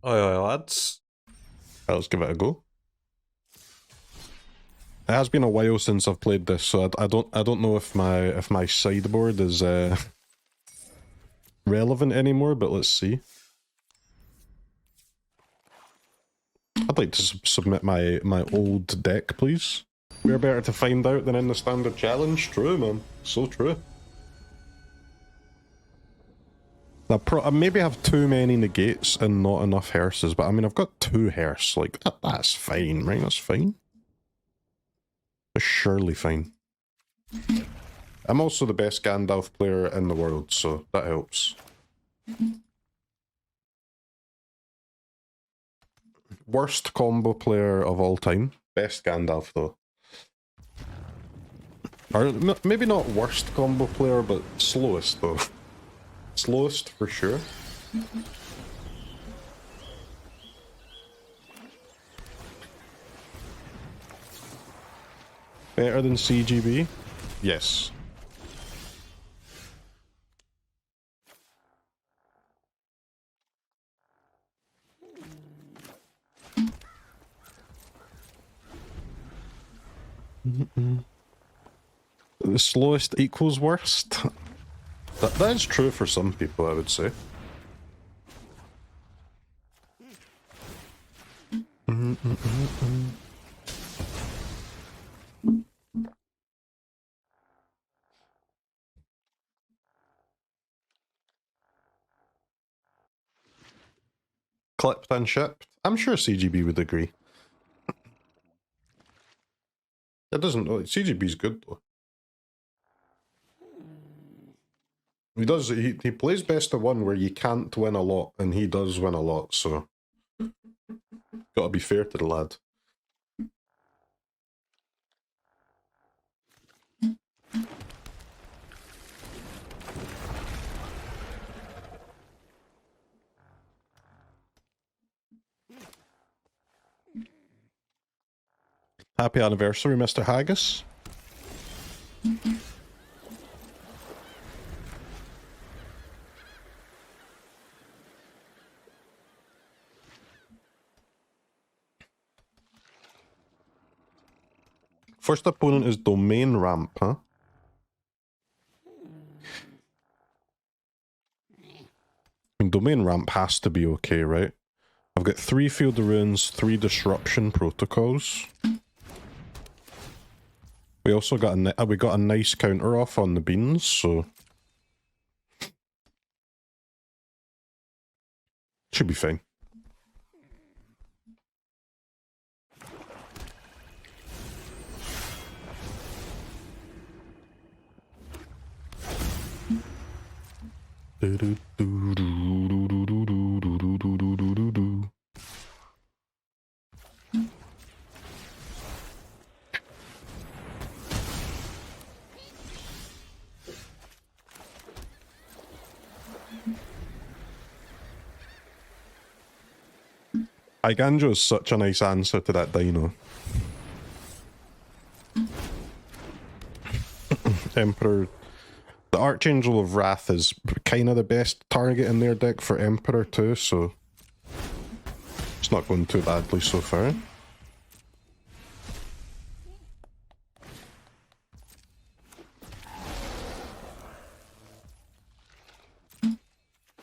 Aye, lads. Let's give it a go. It has been a while since I've played this, so I don't know if my sideboard is relevant anymore. But let's see. I'd like to submit my old deck, please. We're better to find out than in the standard challenge. True, man. So true. I maybe have too many negates and not enough hearses, but I mean, I've got 2 hearse. Like, that's fine, right? That's fine. That's surely fine. I'm also the best Gandalf player in the world, so that helps. Worst combo player of all time. Best Gandalf, though. Or maybe not worst combo player, but slowest, though. Slowest, for sure. Better than CGB? Yes. The slowest equals worst? That is true for some people, I would say. Clipped and shipped. I'm sure CGB would agree. It doesn't. CGB's good though. He plays best of one where you can't win a lot, and he does win a lot, so gotta be fair to the lad. Happy anniversary, Mr. Haggis. First opponent is Domain Ramp, huh? I mean, Domain Ramp has to be okay, right? I've got 3 Field of Ruins, 3 Disruption Protocols. We also got a nice counter off on the beans, so should be fine. Eiganjo is such a nice answer to that dino. Emperor. The Archangel of Wrath is kind of the best target in their deck for Emperor too, so it's not going too badly so far.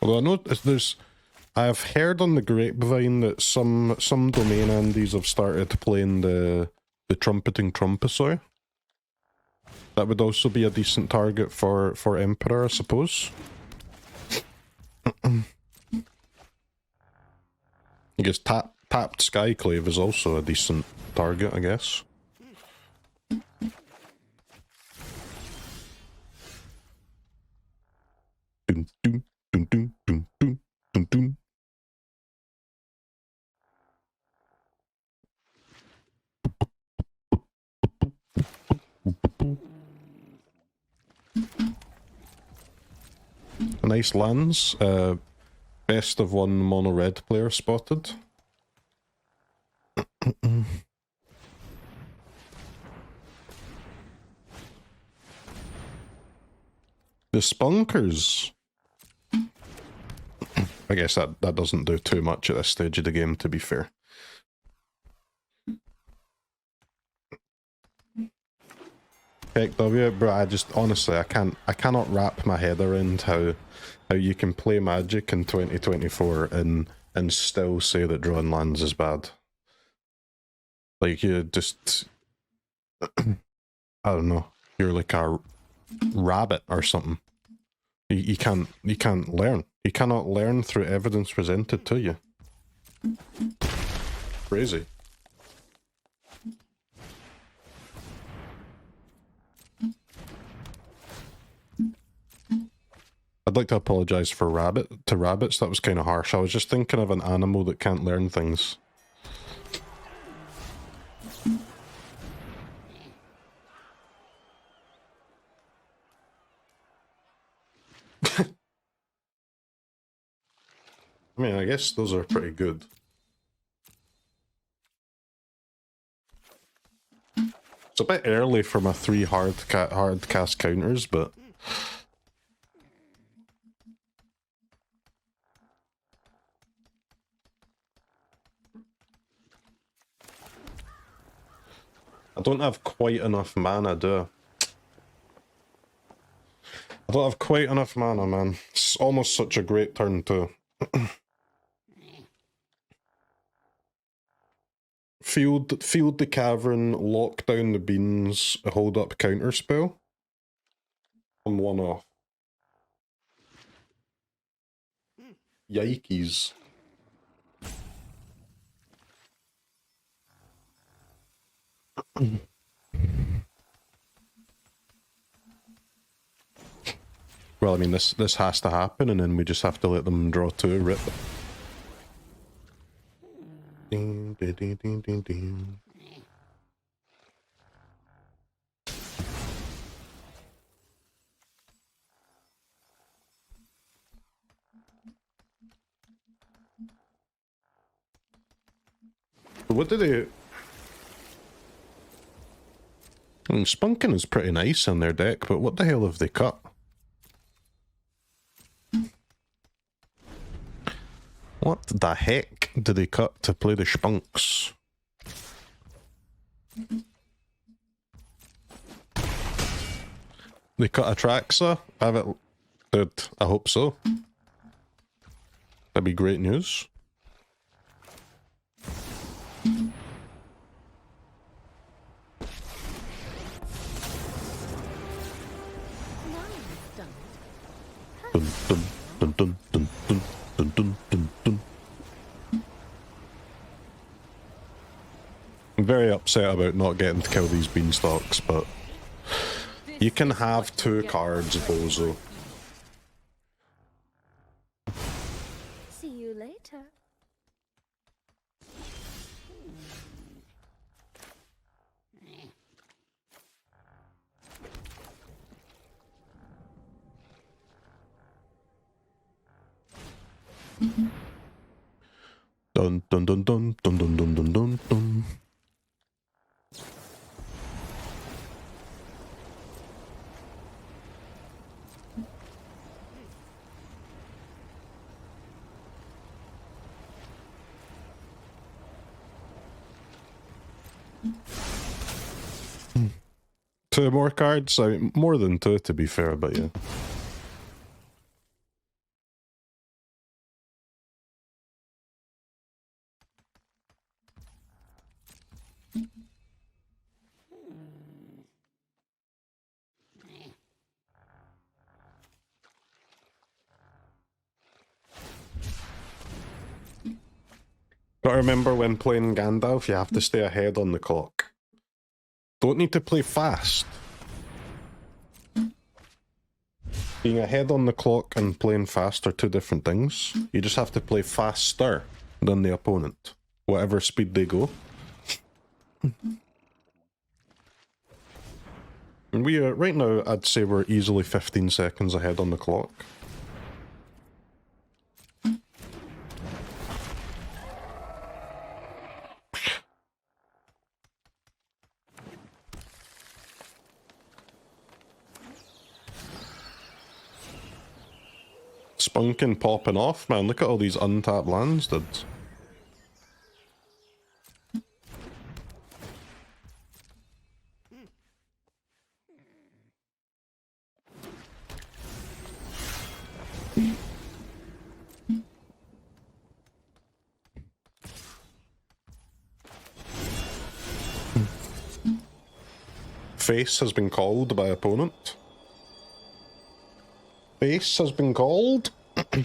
Although I know I've heard on the grapevine that some domain Andes have started playing the Trumpeting Trumposaur. That would also be a decent target for Emperor, I suppose. I guess tapped Skyclave is also a decent target, I guess. Dun, dun, dun, dun, dun, dun, dun, dun. A nice lands. Best of one mono red player spotted. The Spunkers. I guess that doesn't do too much at this stage of the game, to be fair. Heck W, bro, I just honestly I cannot wrap my head around how you can play Magic in 2024 and still say that drawing lands is bad. Like you just I don't know, you're like a rabbit or something. You can't learn. You cannot learn through evidence presented to you. Crazy. I'd like to apologise for rabbits. That was kind of harsh. I was just thinking of an animal that can't learn things. I mean, I guess those are pretty good. It's a bit early for my 3 hard cast counters, but I don't have quite enough mana, do I? I don't have quite enough mana, man. It's almost such a great turn too. Field the cavern, lock down the beans, hold up counter spell. I'm 1 off. Yikes. Well, I mean, this has to happen, and then we just have to let them draw 2, rip. Ding, ding, ding, ding, ding, ding. What did they... I mean, Spunkin is pretty nice in their deck, but what the hell have they cut? What the heck did they cut to play the Spunks? They cut Atraxa? Have it... Dude, I hope so. That'd be great news. Dun, dun, dun, dun, dun, dun, dun, dun, dun, dun. I'm very upset about not getting to kill these beanstalks, but you can have 2 cards, Bozo. See you later. Dun dun dun dun dun dun dun dun dun dun. Two more cards? I mean, more than 2 to be fair, but yeah. Gotta remember when playing Gandalf, you have to stay ahead on the clock. Don't need to play fast. Being ahead on the clock and playing fast are 2 different things. You just have to play faster than the opponent, whatever speed they go. And we right now, I'd say we're easily 15 seconds ahead on the clock. spunking popping off, man. Look at all these untapped lands, dude. Face has been called by opponent. Face has been called. I'd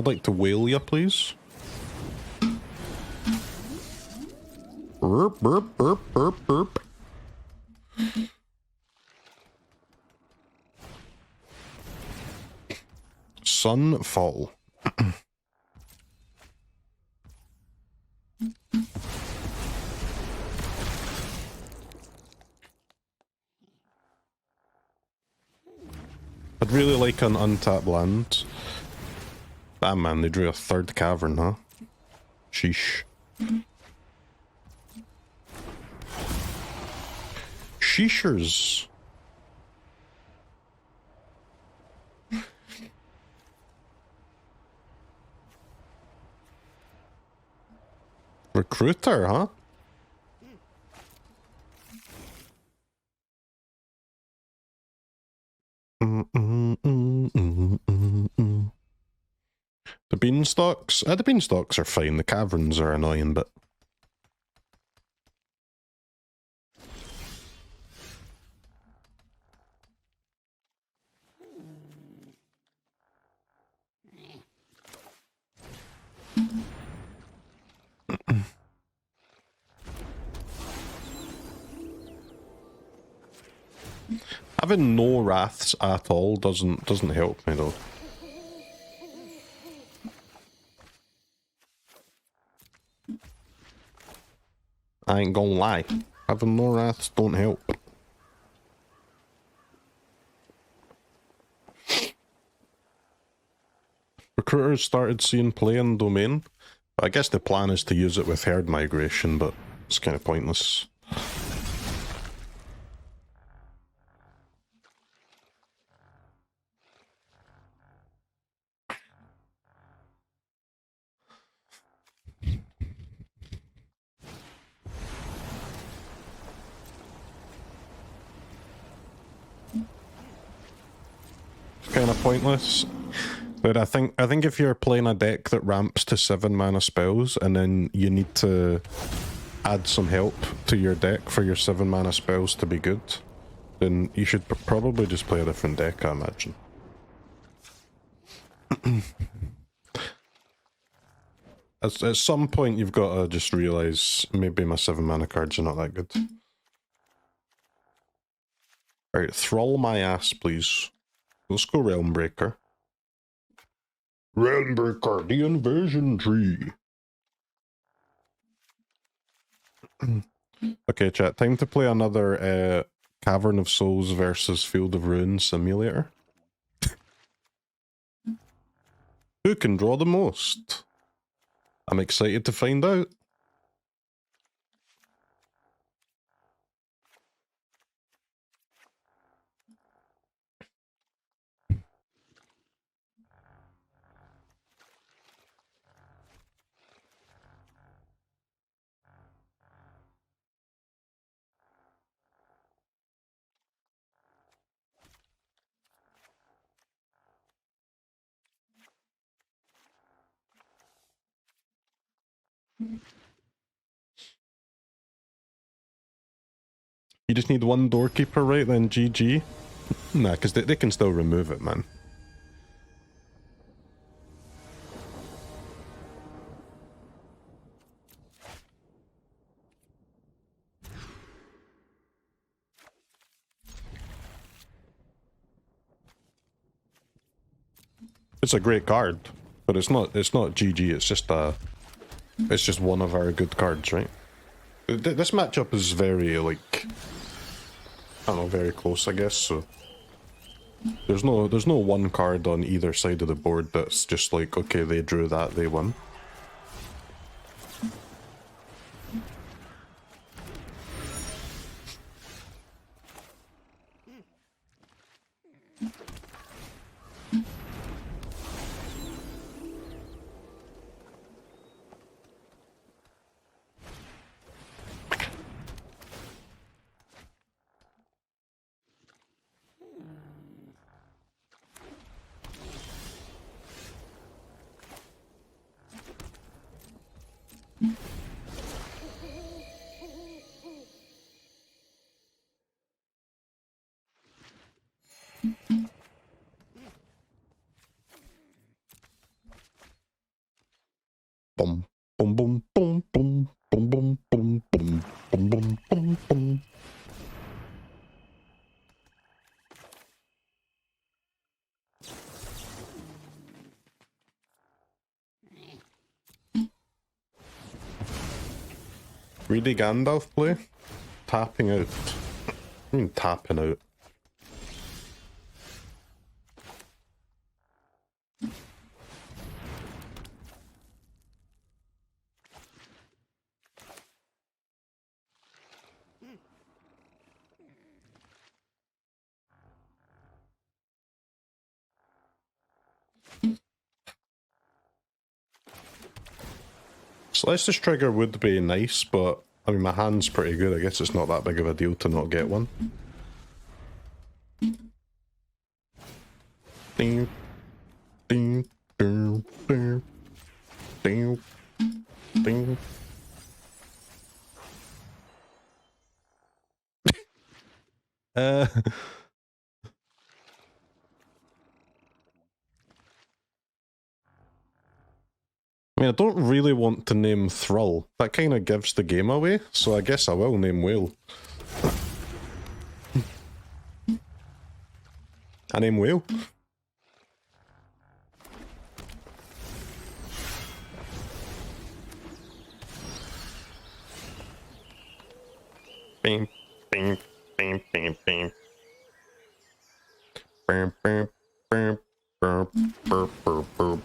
like to whale ya, please. Burp, burp, burp, burp, burp. Sunfall. I'd really like an untapped land. Damn man, they drew a third cavern, huh? Sheesh. Sheeshers. Recruiter, huh? The beanstalks? The beanstalks are fine. The caverns are annoying, but... Having no wraths at all doesn't help me though. I ain't gonna lie. Having no wraths don't help. Recruiters started seeing play in domain. I guess the plan is to use it with herd migration, but it's kind of pointless. Kind of pointless. But I think if you're playing a deck that ramps to 7 mana spells and then you need to add some help to your deck for your 7 mana spells to be good, then you should probably just play a different deck, I imagine. At some point you've got to just realise maybe my 7 mana cards are not that good. Alright, Thrull my ass, please. Let's go Realmbreaker. Realmbreaker, the invasion tree. Okay, chat, time to play another Cavern of Souls versus Field of Ruin simulator. Who can draw the most? I'm excited to find out. You just need one Doorkeeper, right? Then GG? Nah, because they can still remove it, man. It's a great card, but it's not GG, it's just one of our good cards, right? This matchup is very, like, I don't know, very close, I guess, so there's no one card on either side of the board that's just like, okay, they drew that, they won. Boom, boom, boom, boom, boom, boom, boom, boom, boom, boom, boom, boom, boom. Greedy Gandalf play? Tapping out. I mean tapping out. Celestus trigger would be nice, but I mean my hand's pretty good. I guess it's not that big of a deal to not get one. Ding, ding, ding, ding, ding, ding. I mean, I don't really want to name Thrull. That kind of gives the game away, so I guess I will name Whale. I name Whale. Bing, bing, bing, bing, bing. Bing, bing, bing, bing, bing, bing, bing.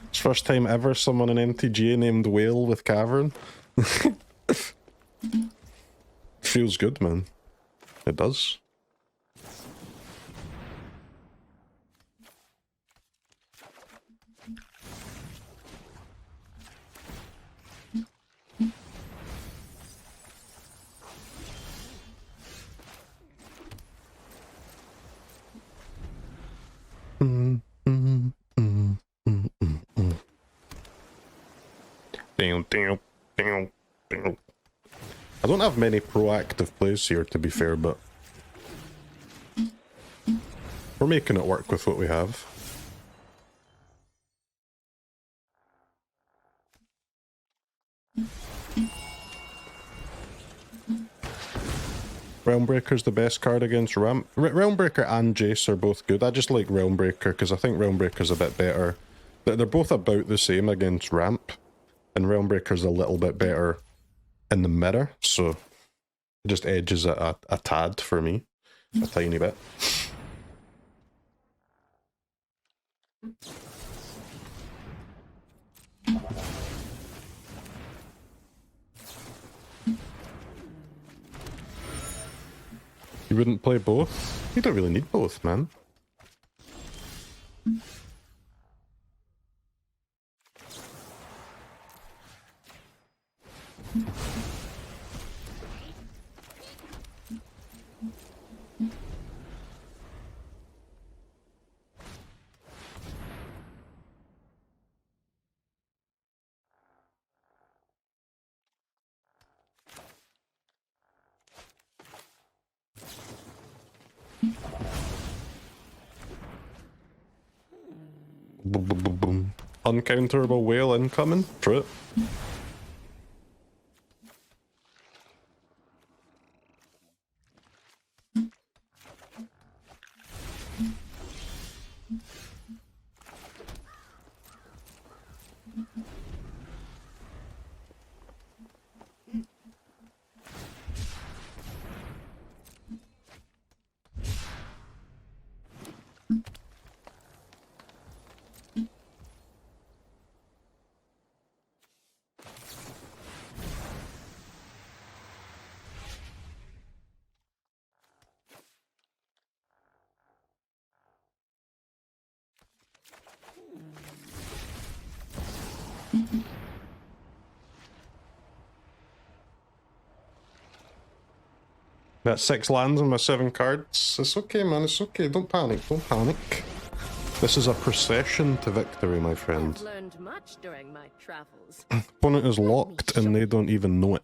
It's first time ever someone in MTGA named Whale with Cavern. Feels good, man. It does. I don't have many proactive plays here, to be fair, but we're making it work with what we have. Realmbreaker's the best card against Realmbreaker and Jace are both good. I just like Realmbreaker because I think Realmbreaker's a bit better. They're both about the same against Ramp, and Realmbreaker's a little bit better in the mirror, so it just edges it a tad for me. A tiny bit. You wouldn't play both? You don't really need both, man. Boom, boom, boom, boom. Uncounterable whale incoming. True. Got 6 lands on my 7 cards. It's okay, man. It's okay. Don't panic. Don't panic. This is a procession to victory, my friend. I've learned much during my travels. Opponent is locked and they don't even know it.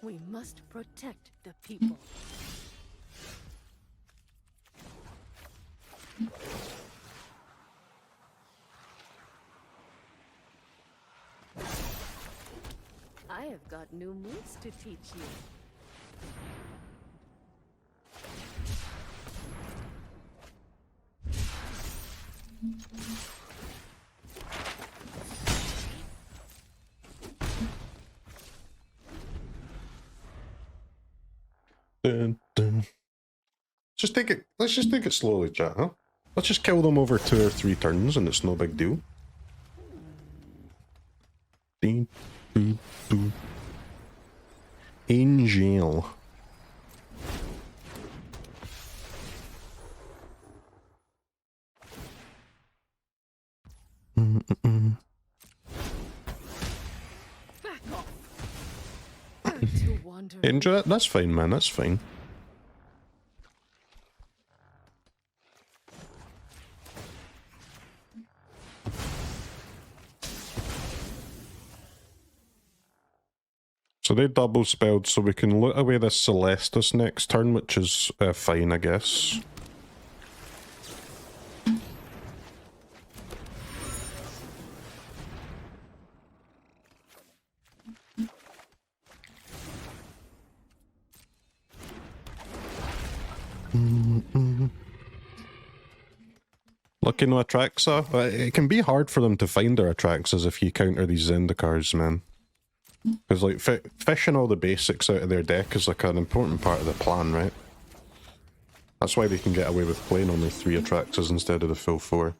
We must protect the people. I have got new moves to teach you. Dun, dun. Just take it. Let's just take it slowly, chat. Huh? Let's just kill them over 2 or 3 turns, and it's no big deal. Ding, doo, doo. Angel. Back off. Burn to wander. Enjoy it. That's fine, man. That's fine. So they double spelled, so we can loot away this Celestus next turn, which is fine, I guess. Lucky no Atraxa. It can be hard for them to find their Atraxas if you counter these Zendikars, man. Because, like, fishing all the basics out of their deck is, like, an important part of the plan, right? That's why they can get away with playing only 3 Atraxas instead of the full 4.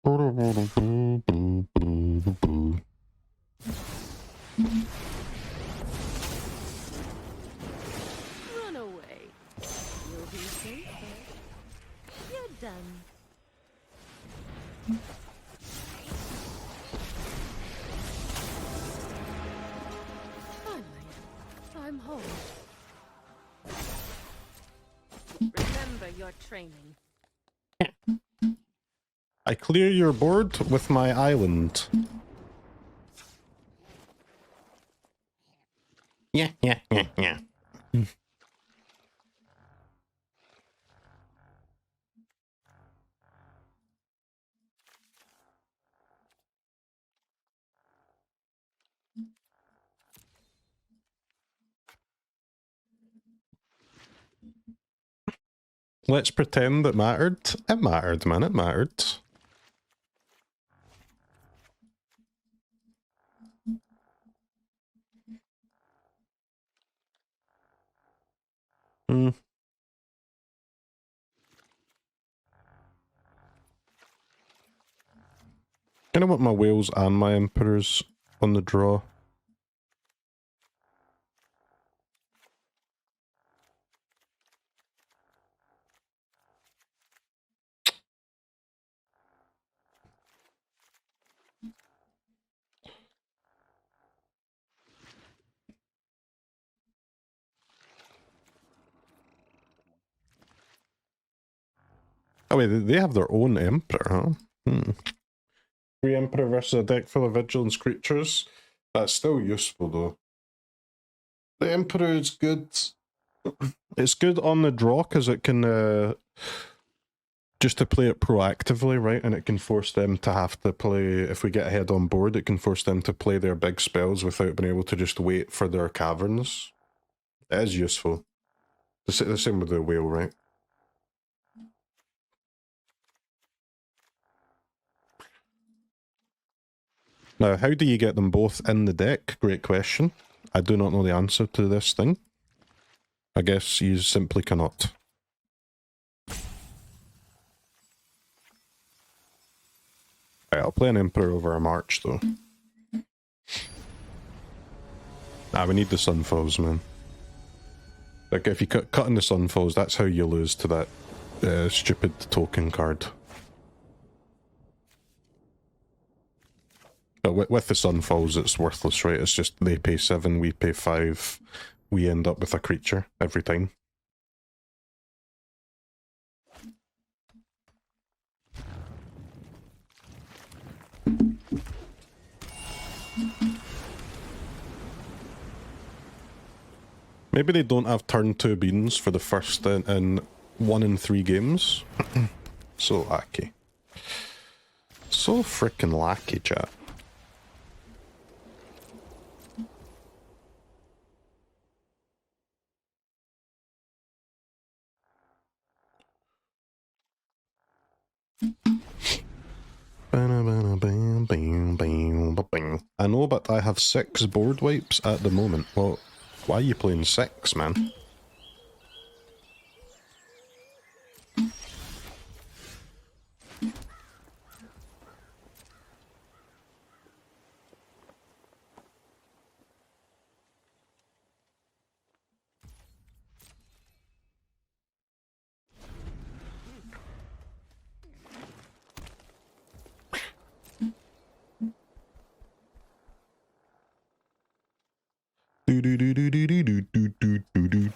Run away. You'll be safer. You're done. Finally, I'm home. Remember your training. I clear your board with my island. Yeah. Let's pretend it mattered. It mattered, man. It mattered. Kind of want my whales and my emperors on the draw. Oh wait, they have their own emperor, huh? 3 emperor versus a deck full of vigilance creatures. That's still useful though. The emperor is good. It's good on the draw because it can just to play it proactively, right? And it can force them to have to play, if we get ahead on board, it can force them to play their big spells without being able to just wait for their caverns. It is useful. The same with the whale, right? Now, how do you get them both in the deck? Great question. I do not know the answer to this thing. I guess you simply cannot. Right, I'll play an Emperor over a March, though. We need the Sunfalls, man. Like, if you cut in the Sunfalls, that's how you lose to that stupid token card. But with the Sunfalls, it's worthless, right? It's just they pay 7, we pay 5. We end up with a creature every time. Maybe they don't have turn 2 beans for the first in 1 in 3 games. So lacky. So frickin' lacky, chat. I know, but I have 6 board wipes at the moment. Well, why are you playing 6, man? Do do do do do do do do do do.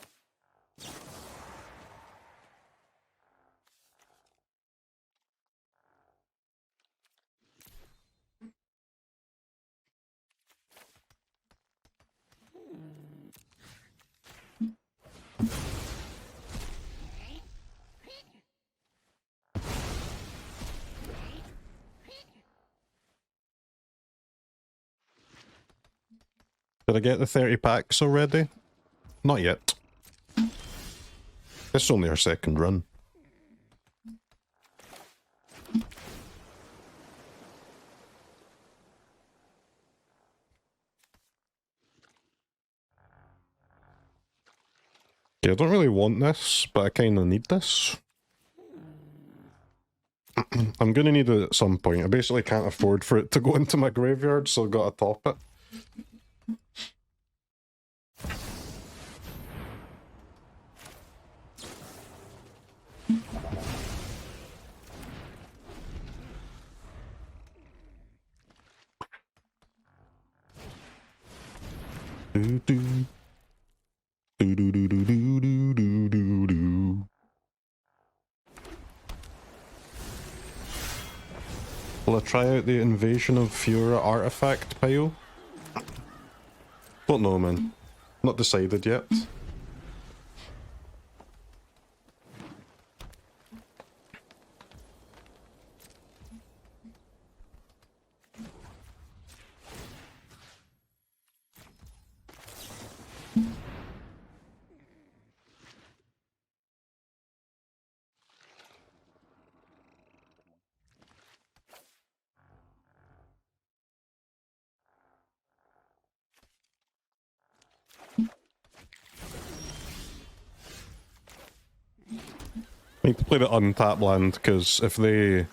Did I get the 30 packs already? Not yet. This is only our second run. Yeah, I don't really want this, but I kind of need this. I'm going to need it at some point. I basically can't afford for it to go into my graveyard, so I've got to top it. Do do do do do do do do do do. Will I try out the Invasion of Fura artifact pile? Don't know, man. Not decided yet. I need to play the untapped land, because if they...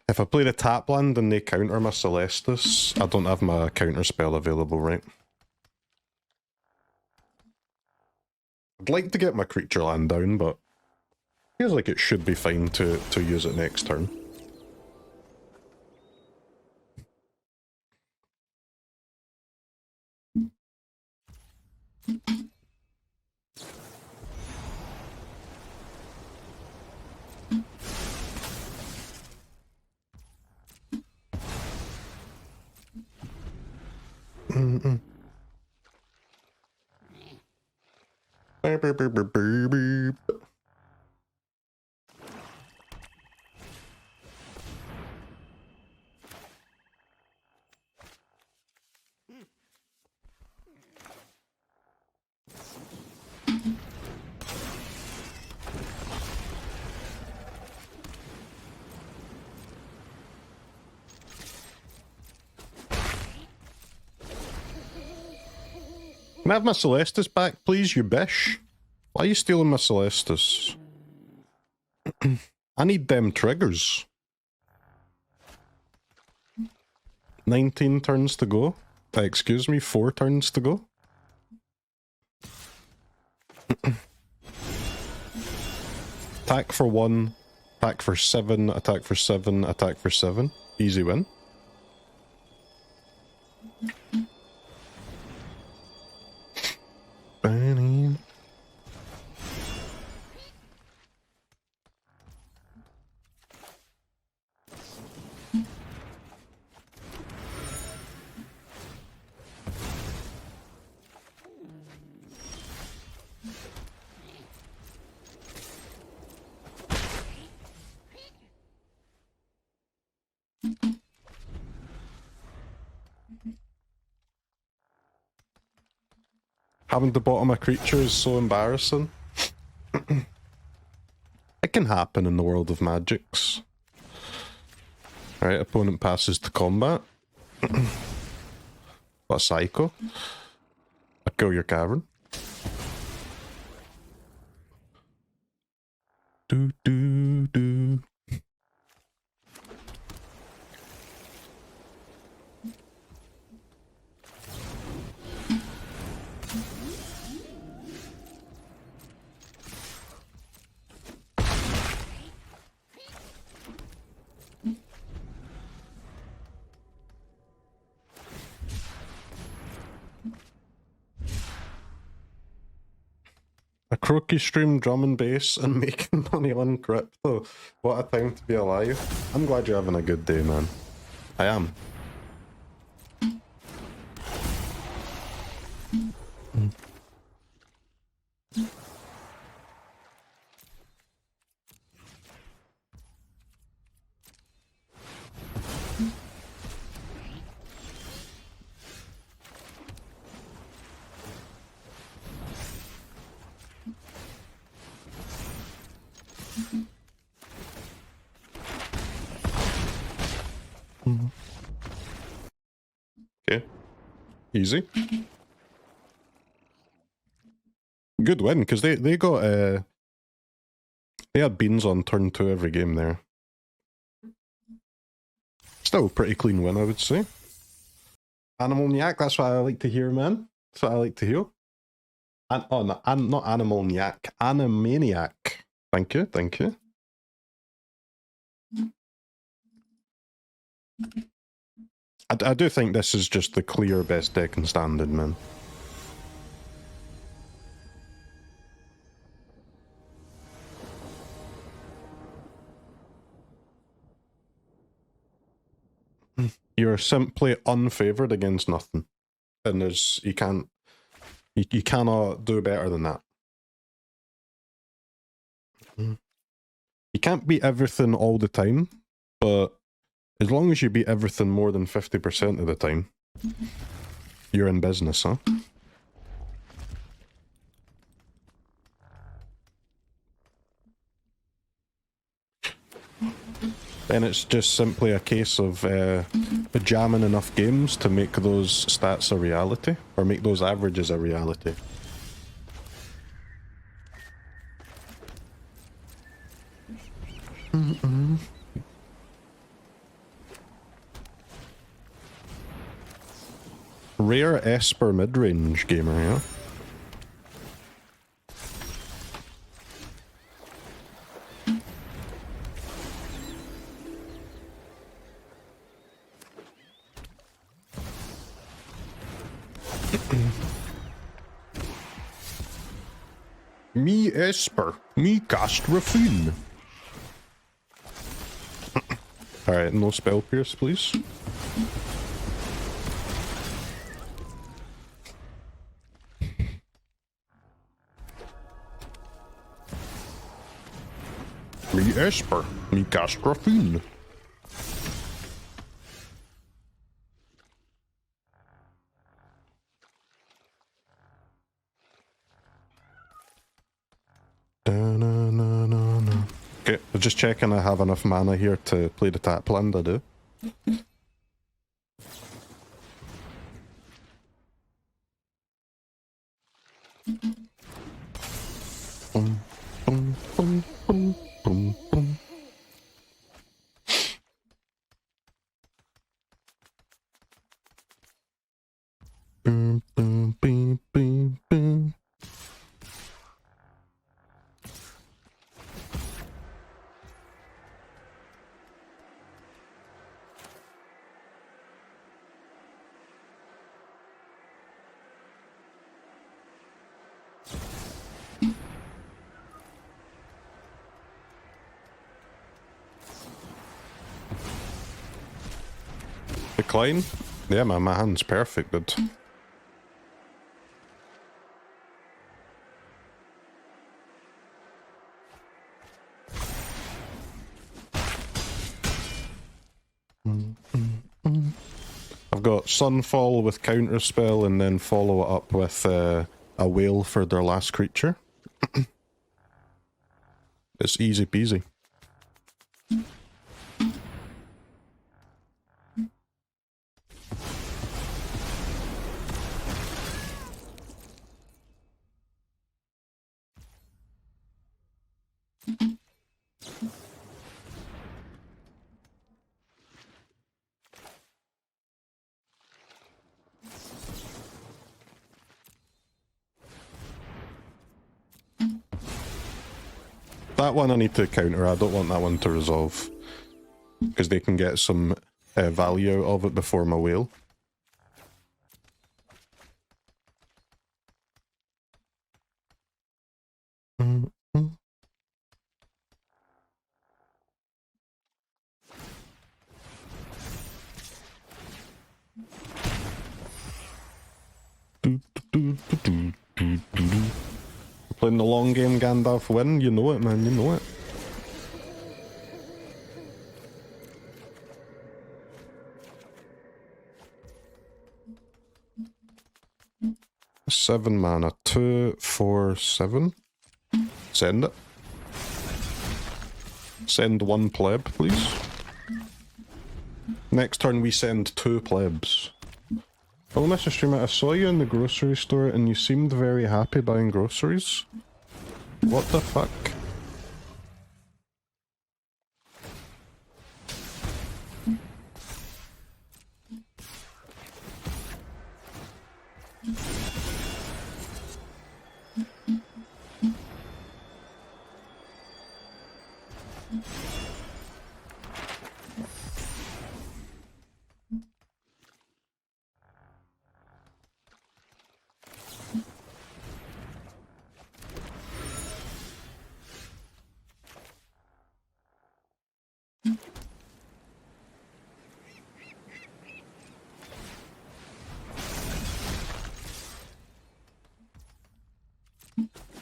If I play the tap land and they counter my Celestus, I don't have my counter spell available, right? I'd like to get my creature land down, but feels like it should be fine to use it next turn. Beep, beep, beep, beep, beep, beep. Can I have my Celestus back, please, you bish? Why are you stealing my Celestus? I need them triggers. 19 turns to go. Excuse me, 4 turns to go. Attack for 1, attack for 7, attack for 7, attack for 7. Easy win. Burning. Having to bottom a creature is so embarrassing. It can happen in the world of magics. Right, opponent passes to combat. What a psycho. I kill your cavern. Do do do. A Crokeyz stream, drum and bass, and making money on crypto. What a time to be alive. I'm glad you're having a good day, man. I am. Okay. Easy. Good win, because they got they had beans on turn 2 every game there. Still a pretty clean win, I would say. Animalniac, that's what I like to hear, man. That's what I like to hear. Oh, no, not Animalniac, Animaniac. Thank you, thank you. I do think this is just the clear best deck in Standard, man. You're simply unfavored against nothing. And there's, you cannot do better than that. You can't beat everything all the time, but as long as you beat everything more than 50% of the time, you're in business, huh? Then it's just simply a case of jamming enough games to make those stats a reality, or make those averages a reality. Rare Esper mid-range gamer, yeah? Me Esper, me cast Rafune. Alright, no spell pierce, please. Me Esper, me cast Rafune. Okay, I'm just checking I have enough mana here to play the tap land, I do. Boom, boom, boom, boom, boom, boom. Boom, boom, boom, boom, boom. Decline? Yeah, man, my hand's perfect, dude. I've got Sunfall with Counterspell and then follow it up with a whale for their last creature. It's easy peasy. That one I need to counter. I don't want that one to resolve. Because they can get some value out of it before my whale. Playing the long game, Gandalf win. You know it, man. You know it. Seven mana. 2, 4, 7. Send it. Send one pleb, please. Next turn we send 2 plebs. Oh, Mr. Streamer, I saw you in the grocery store and you seemed very happy buying groceries. What the fuck?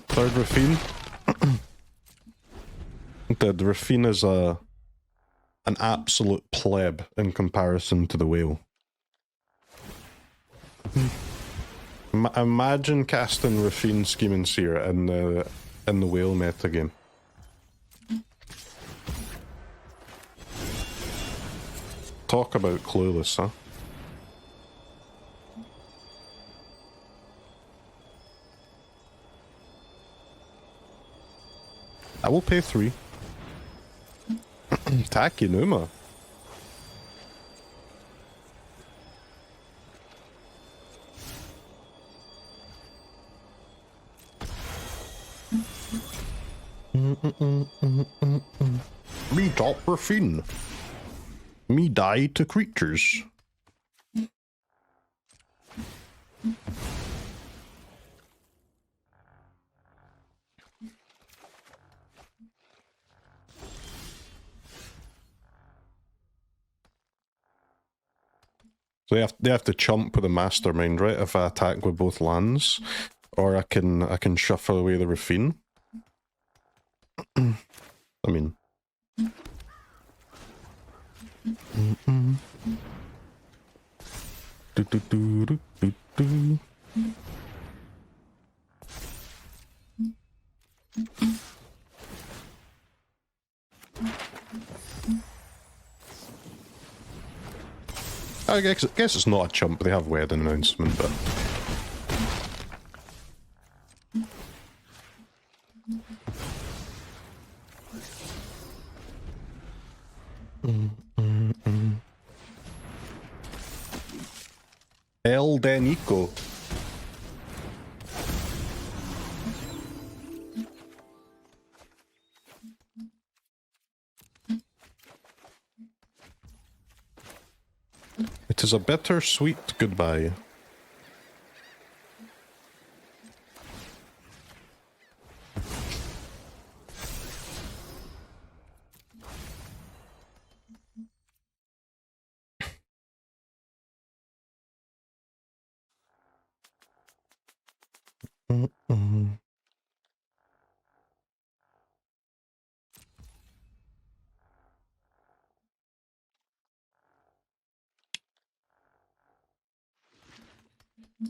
Third Rafine. The Rafine is an absolute pleb in comparison to the whale. Imagine casting Rafine, Scheming Seer in the whale metagame. Talk about clueless, huh? I will pay 3. Takinuma. Me top Rafine. Me die to creatures. So they have to chump with a mastermind, right? If I attack with both lands, or I can shuffle away the Rafine. I mean, I guess it's not a chump. They have wedding announcement, but El Denico. It is a bittersweet goodbye.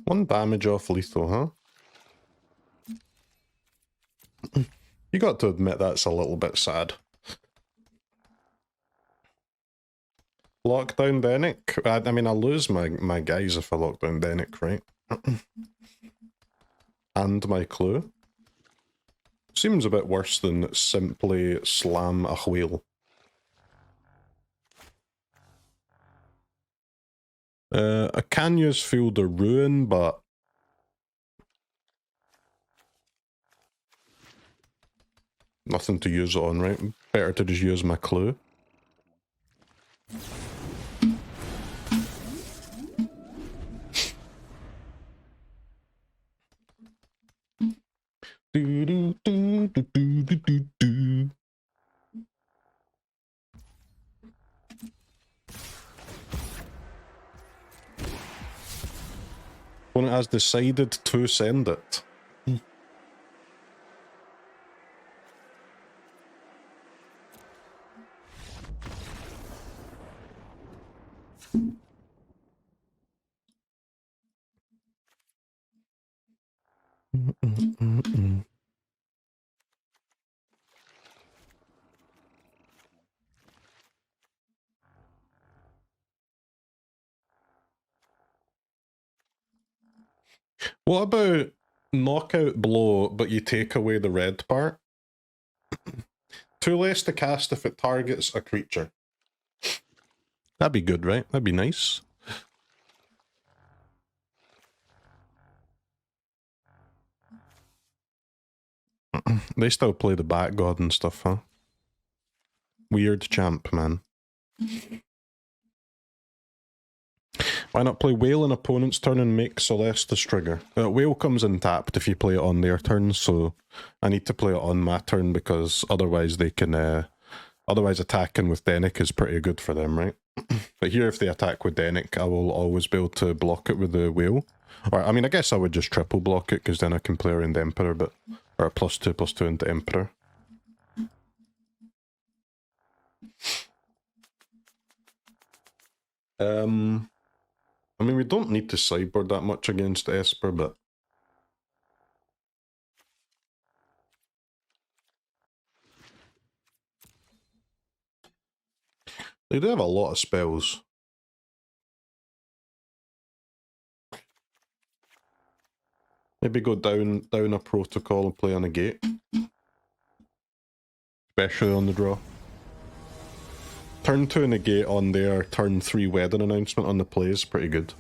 One damage off lethal, huh? You got to admit that's a little bit sad. Lockdown Denic? I mean, I'll lose my guys if I lock down Denic, right? And my clue. Seems a bit worse than simply slam a whale. I can use Field of Ruin, but nothing to use it on, right? Better to just use my clue. Do, do, do, do, do, do, do. Opponent has decided to send it. What about knockout blow, but you take away the red part? 2 less to cast if it targets a creature. That'd be good, right? That'd be nice. They still play the Bat God and stuff, huh? Weird champ, man. Why not play Whale in opponent's turn and make Celestus trigger? Whale comes untapped if you play it on their turn, so I need to play it on my turn because otherwise they can... otherwise attacking with Denic is pretty good for them, right? But here if they attack with Denic, I will always be able to block it with the Whale. Or, I mean, I guess I would just triple block it because then I can play around Emperor, but... Or +2/+2 into Emperor. I mean, we don't need to sideboard that much against Esper, but... They do have a lot of spells. Maybe go down a protocol and play a Negate. Especially on the draw. Turn 2 Negate on their turn 3 wedding announcement on the play is pretty good.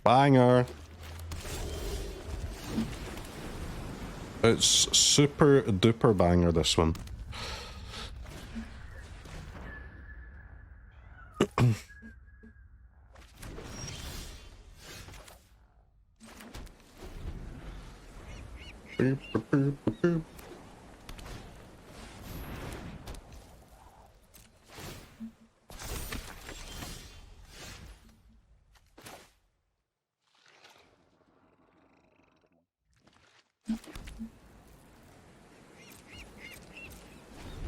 Banger! It's super duper banger, this one.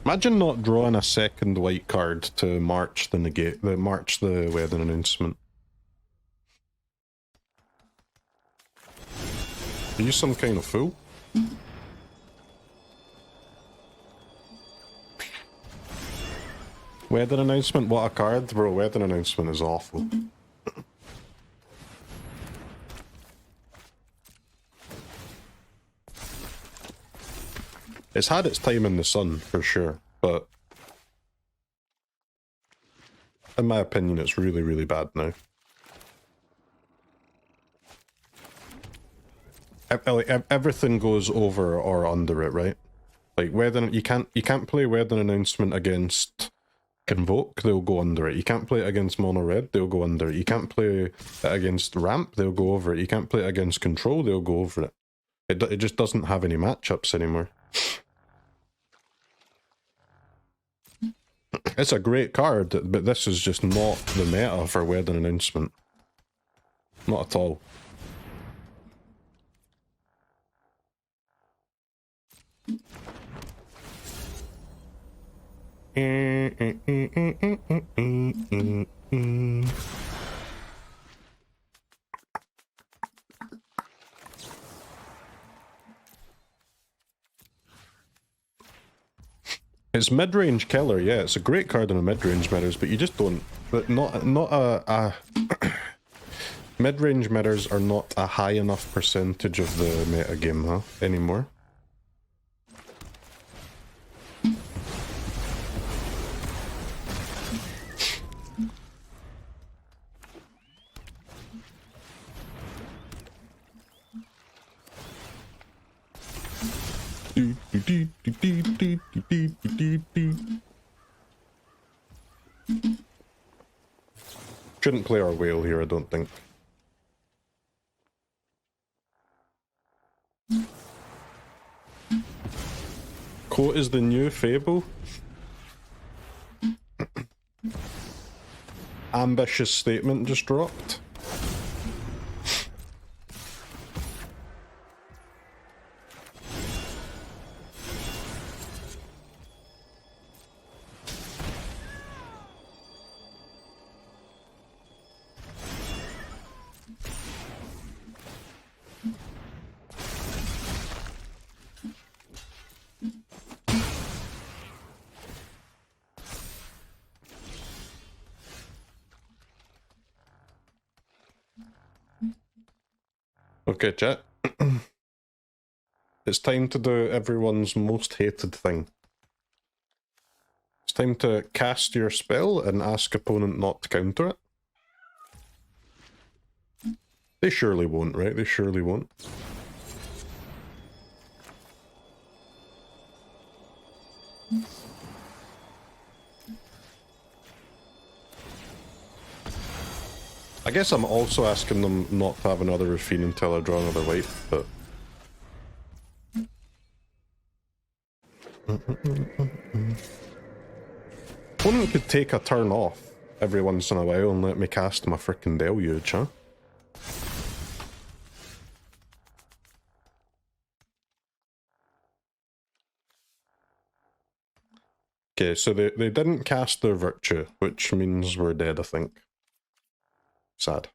Imagine not drawing a second white card to march the Negate, march the wedding announcement. Are you some kind of fool? Weather announcement, what a card, bro. Weather announcement is awful. It's had its time in the sun, for sure, but in my opinion, it's really, really bad now. Everything goes over or under it, right? Like weather, you can't play weather announcement against Convoke, they'll go under it. You can't play it against Mono Red, they'll go under it. You can't play it against Ramp, they'll go over it. You can't play it against Control, they'll go over it. It just doesn't have any matchups anymore. It's a great card, but this is just not the meta for weather announcement. Not at all. It's mid-range killer, yeah. It's a great card in a mid-range mirrors, but you just don't. But not a mid-range mirrors are not a high enough percentage of the meta game, huh? Anymore. Shouldn't play our whale here, I don't think. Quote is the new Fable. Ambitious statement just dropped. Okay, chat. It's time to do everyone's most hated thing. It's time to cast your spell and ask opponent not to counter it. They surely won't, right? They surely won't. I guess I'm also asking them not to have another Rafine until I draw another white, but... Opponent could take a turn off every once in a while and let me cast my frickin' Deluge, huh? Okay, so they didn't cast their Virtue, which means we're dead, I think. Sad.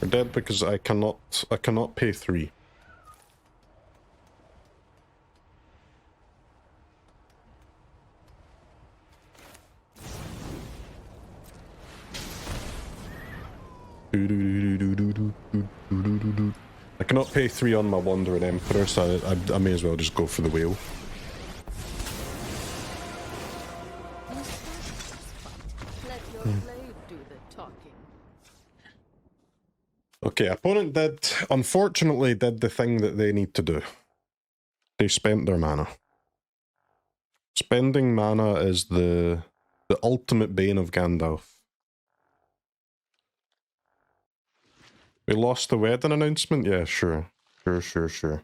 We're dead because I cannot pay 3. I cannot pay 3 on my Wandering Emperor, so I may as well just go for the whale. Okay, opponent unfortunately did the thing that they need to do. They spent their mana. Spending mana is the ultimate bane of Gandalf. We lost the wedding announcement? Yeah, sure. Sure.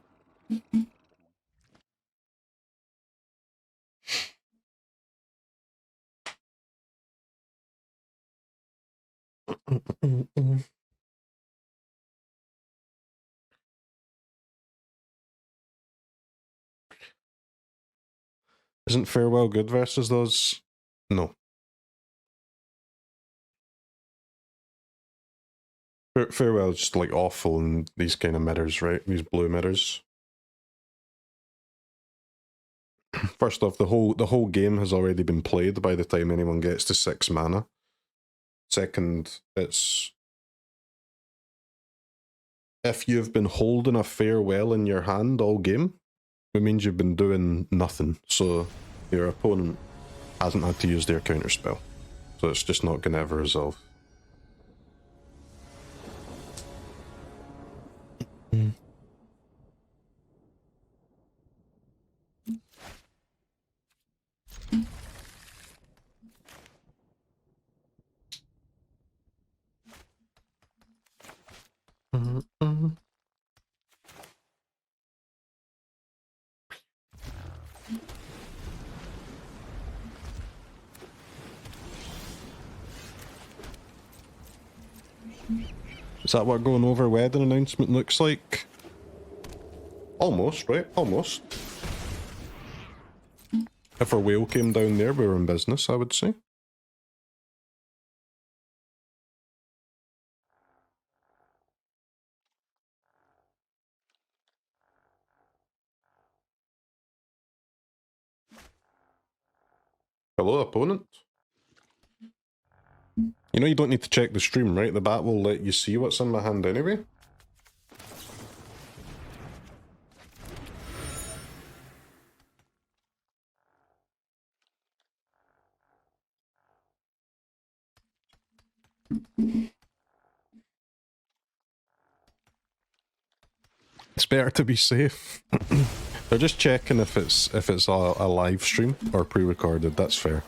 Isn't Farewell good versus those? No. Farewell is just like awful in these kind of mirrors, right? These blue mirrors. First off, the whole game has already been played by the time anyone gets to 6 mana. Second, it's if you've been holding a farewell in your hand all game, it means you've been doing nothing. So your opponent hasn't had to use their counterspell. So it's just not going to ever resolve. Is that what going over wedding announcement looks like? Almost, right? Almost. If our whale came down there, we were in business, I would say. Hello, opponent. You know you don't need to check the stream, right? The bat will let you see what's in my hand anyway. It's better to be safe. They're just checking if it's a live stream or pre-recorded. That's fair.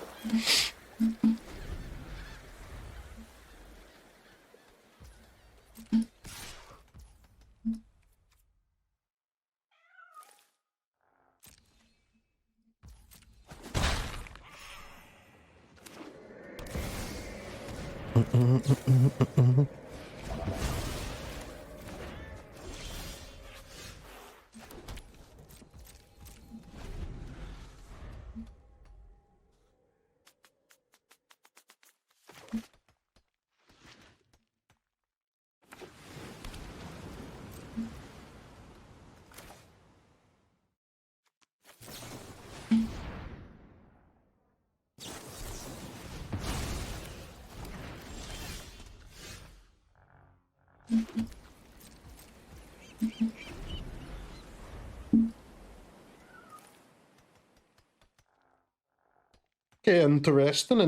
Okay, interesting.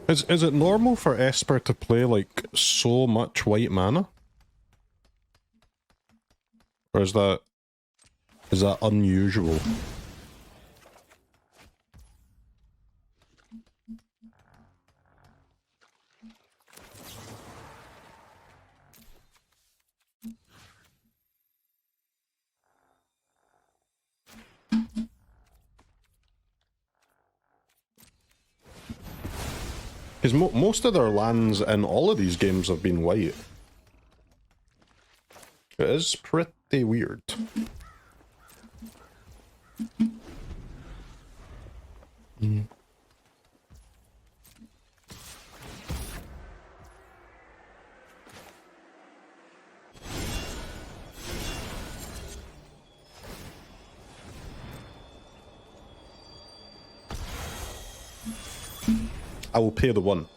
Is it normal for Esper to play like so much white mana? Or is that unusual? Because most of their lands in all of these games have been white. It is pretty weird. I will pay the one.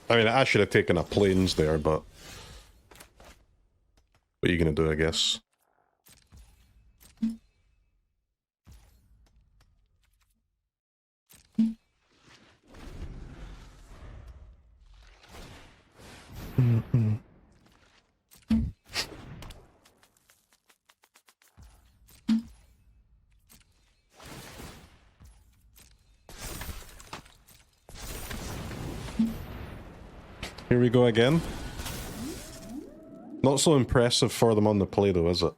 I mean, I should have taken a planes there, but what are you gonna do, I guess? Here we go again. Not so impressive for them on the play though, is it?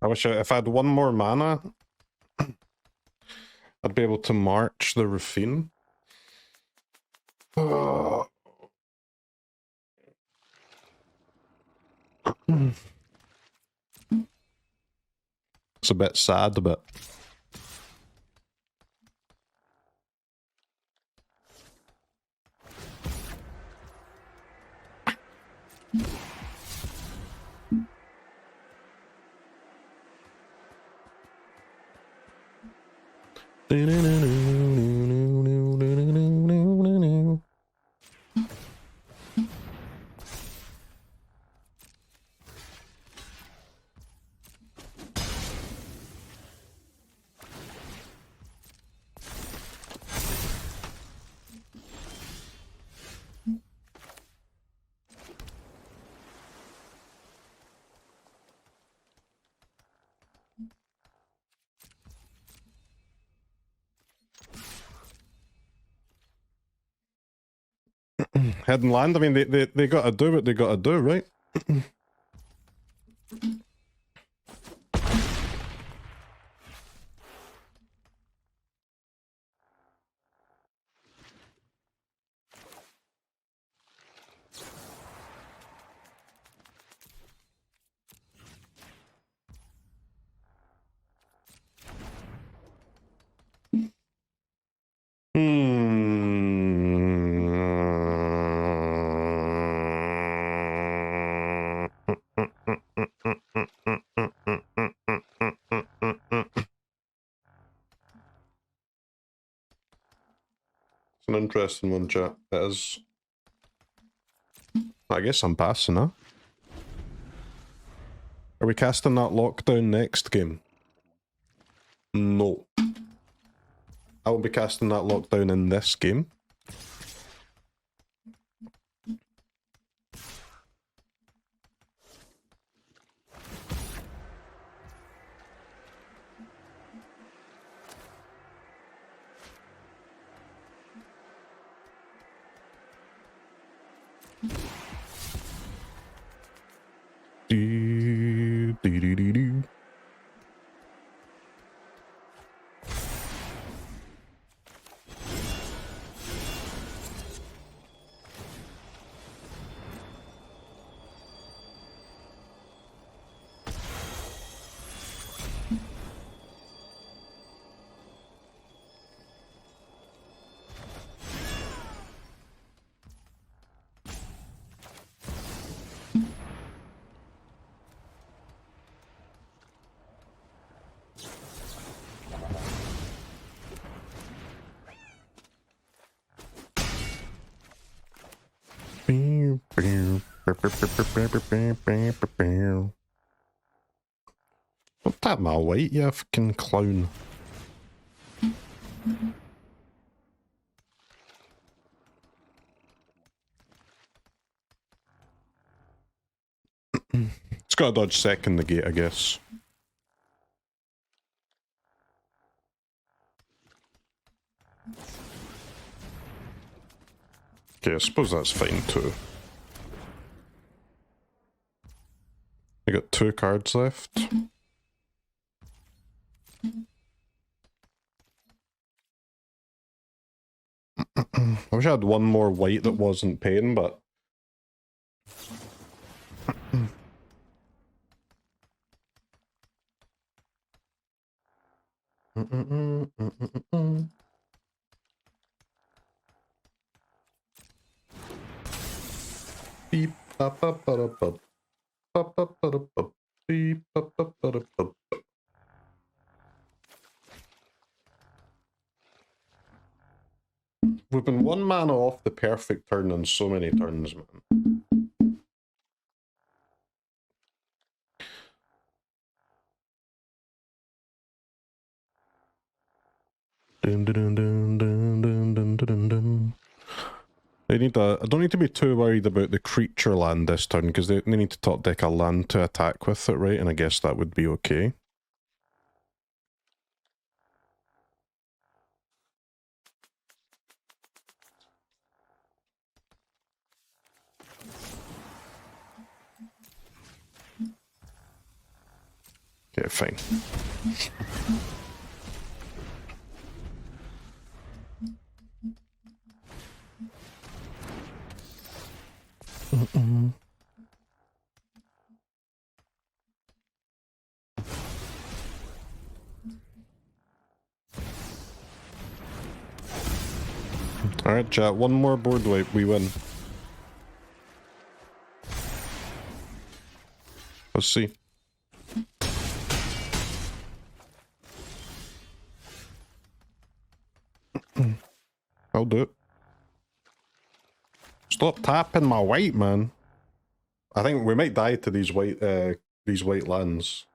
I wish if I had one more mana, I'd be able to march the Rafine. It's a bit sad, but... Head and land, I mean, they gotta do what they gotta do, right? It's an interesting one, chat. It is. I guess I'm passing, huh? Are we casting that lockdown next game? No. I will be casting that lockdown in this game. Do. Don't tap my white, you fucking clown. It's got to dodge second Negate, I guess. Okay, I suppose that's fine too. I got 2 cards left. I wish I had one more white that wasn't paying, but... Beep, ba, ba, ba, da, ba, ba, ba, ba, da, ba, beep, ba, ba, ba, da, ba. We've been one mana off the perfect turn on so many turns, man. Dun, dun, dun, dun, dun, dun, dun, dun. They need I don't need to be too worried about the creature land this turn, because they need to top deck a land to attack with it, right? And I guess that would be okay. Yeah, fine. Alright, chat, one more board wipe, we win. Let's see. I'll do it. Stop tapping my white, man. I think we might die to these white lands.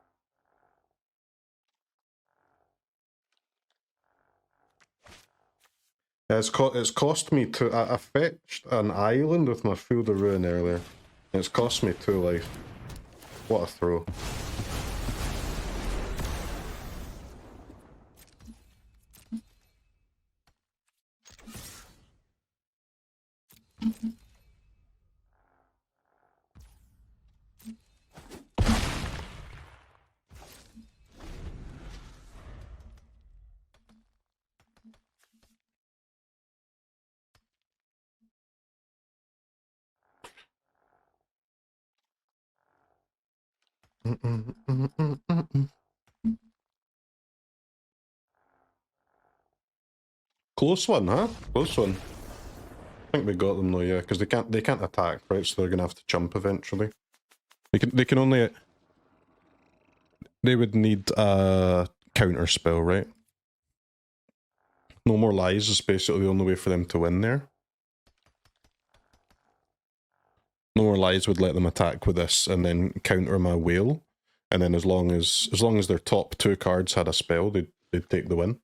It's cost me two. I fetched an island with my Field of Ruin earlier. It's cost me 2 life. What a throw. Close one, huh? Close one. I think we got them though, yeah, because they can't attack, right? So they're gonna have to jump eventually. They can only. They would need a counter spell, right? No More Lies is basically the only way for them to win there. No More Lies would let them attack with this and then counter my whale. And then as long as their top 2 cards had a spell, they'd take the win.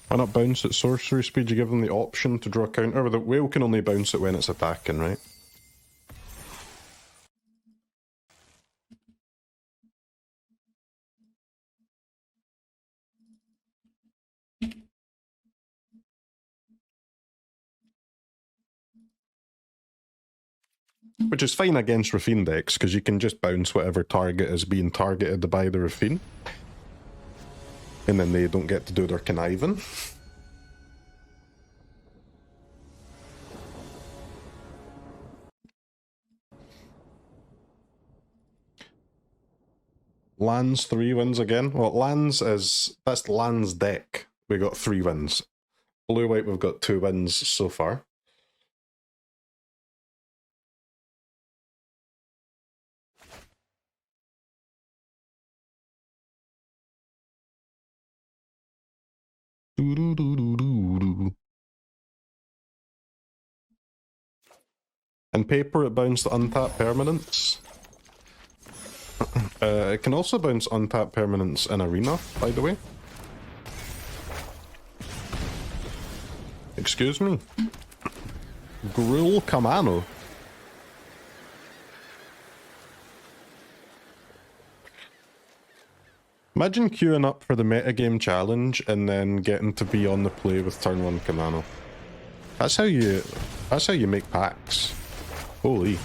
Why not bounce at sorcery speed? You give them the option to draw a counter. But the whale can only bounce it when it's attacking, right? Which is fine against Raffine decks, because you can just bounce whatever target is being targeted by the Raffine. And then they don't get to do their conniving. Lands 3 wins again. Well, that's Lands deck. We got 3 wins. Blue white, we've got 2 wins so far. In paper, it bounced untapped permanents. It can also bounce untapped permanents in Arena, by the way. Excuse me? Gruul Kamano. Imagine queuing up for the metagame challenge and then getting to be on the play with turn 1 Kamano. That's how you make packs. Holy.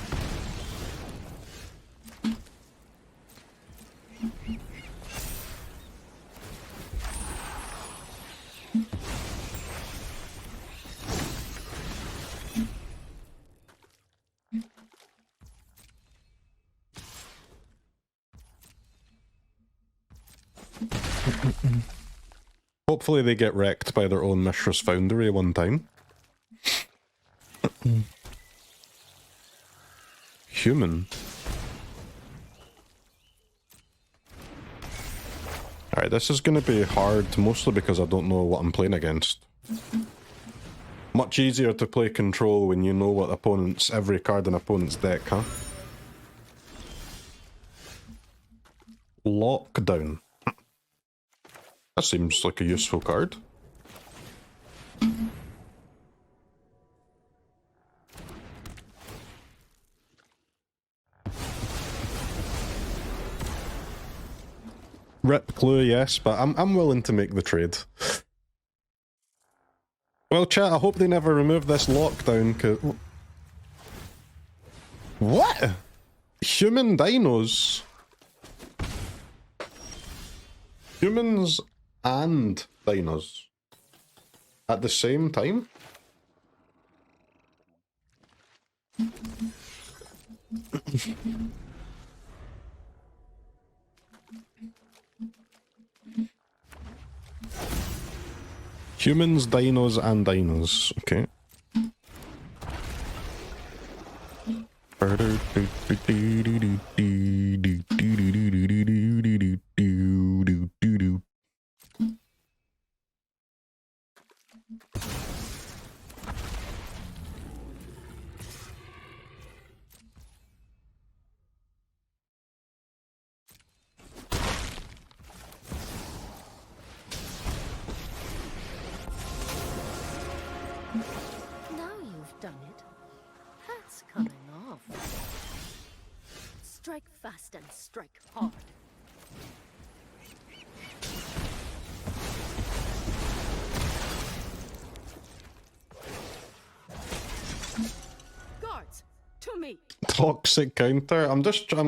Hopefully they get wrecked by their own Mishra's Foundry one time. Human. Alright, this is going to be hard, mostly because I don't know what I'm playing against. Much easier to play control when you know what opponents, every card in opponent's deck, huh? Lockdown. That seems like a useful card. Rip clue, yes, but I'm willing to make the trade. Well, chat, I hope they never remove this lockdown, cause... What? Human dinos? Humans and dinos? At the same time? Humans, dinos, and dinos. Okay. Strike fast and strike hard. Guards, to me. Toxic counter. I'm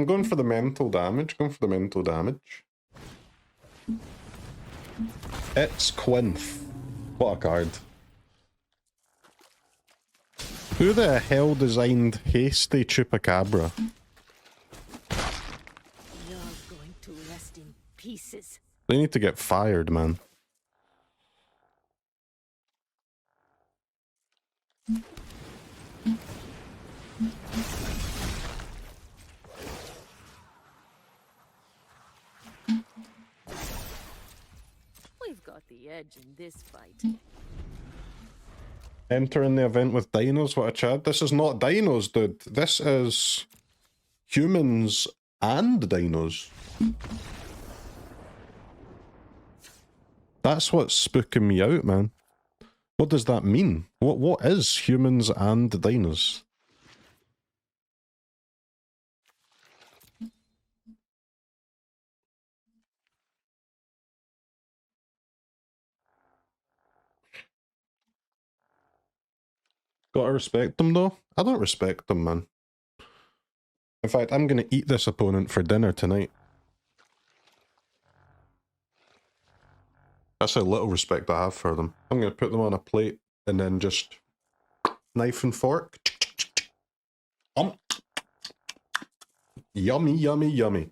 going for the mental damage. Going for the mental damage. It's Quinth. What a card. Who the hell designed Hasty Chupacabra? Pieces. They need to get fired, man. We've got the edge in this fight. Entering the event with dinos, what a chad. This is not dinos, dude. This is humans and dinos. That's what's spooking me out, man. What does that mean? What is humans and dinos? Gotta respect them, though. I don't respect them, man. In fact, I'm gonna eat this opponent for dinner tonight. That's how little respect I have for them. I'm going to put them on a plate and then just knife and fork. Yummy, yummy, yummy.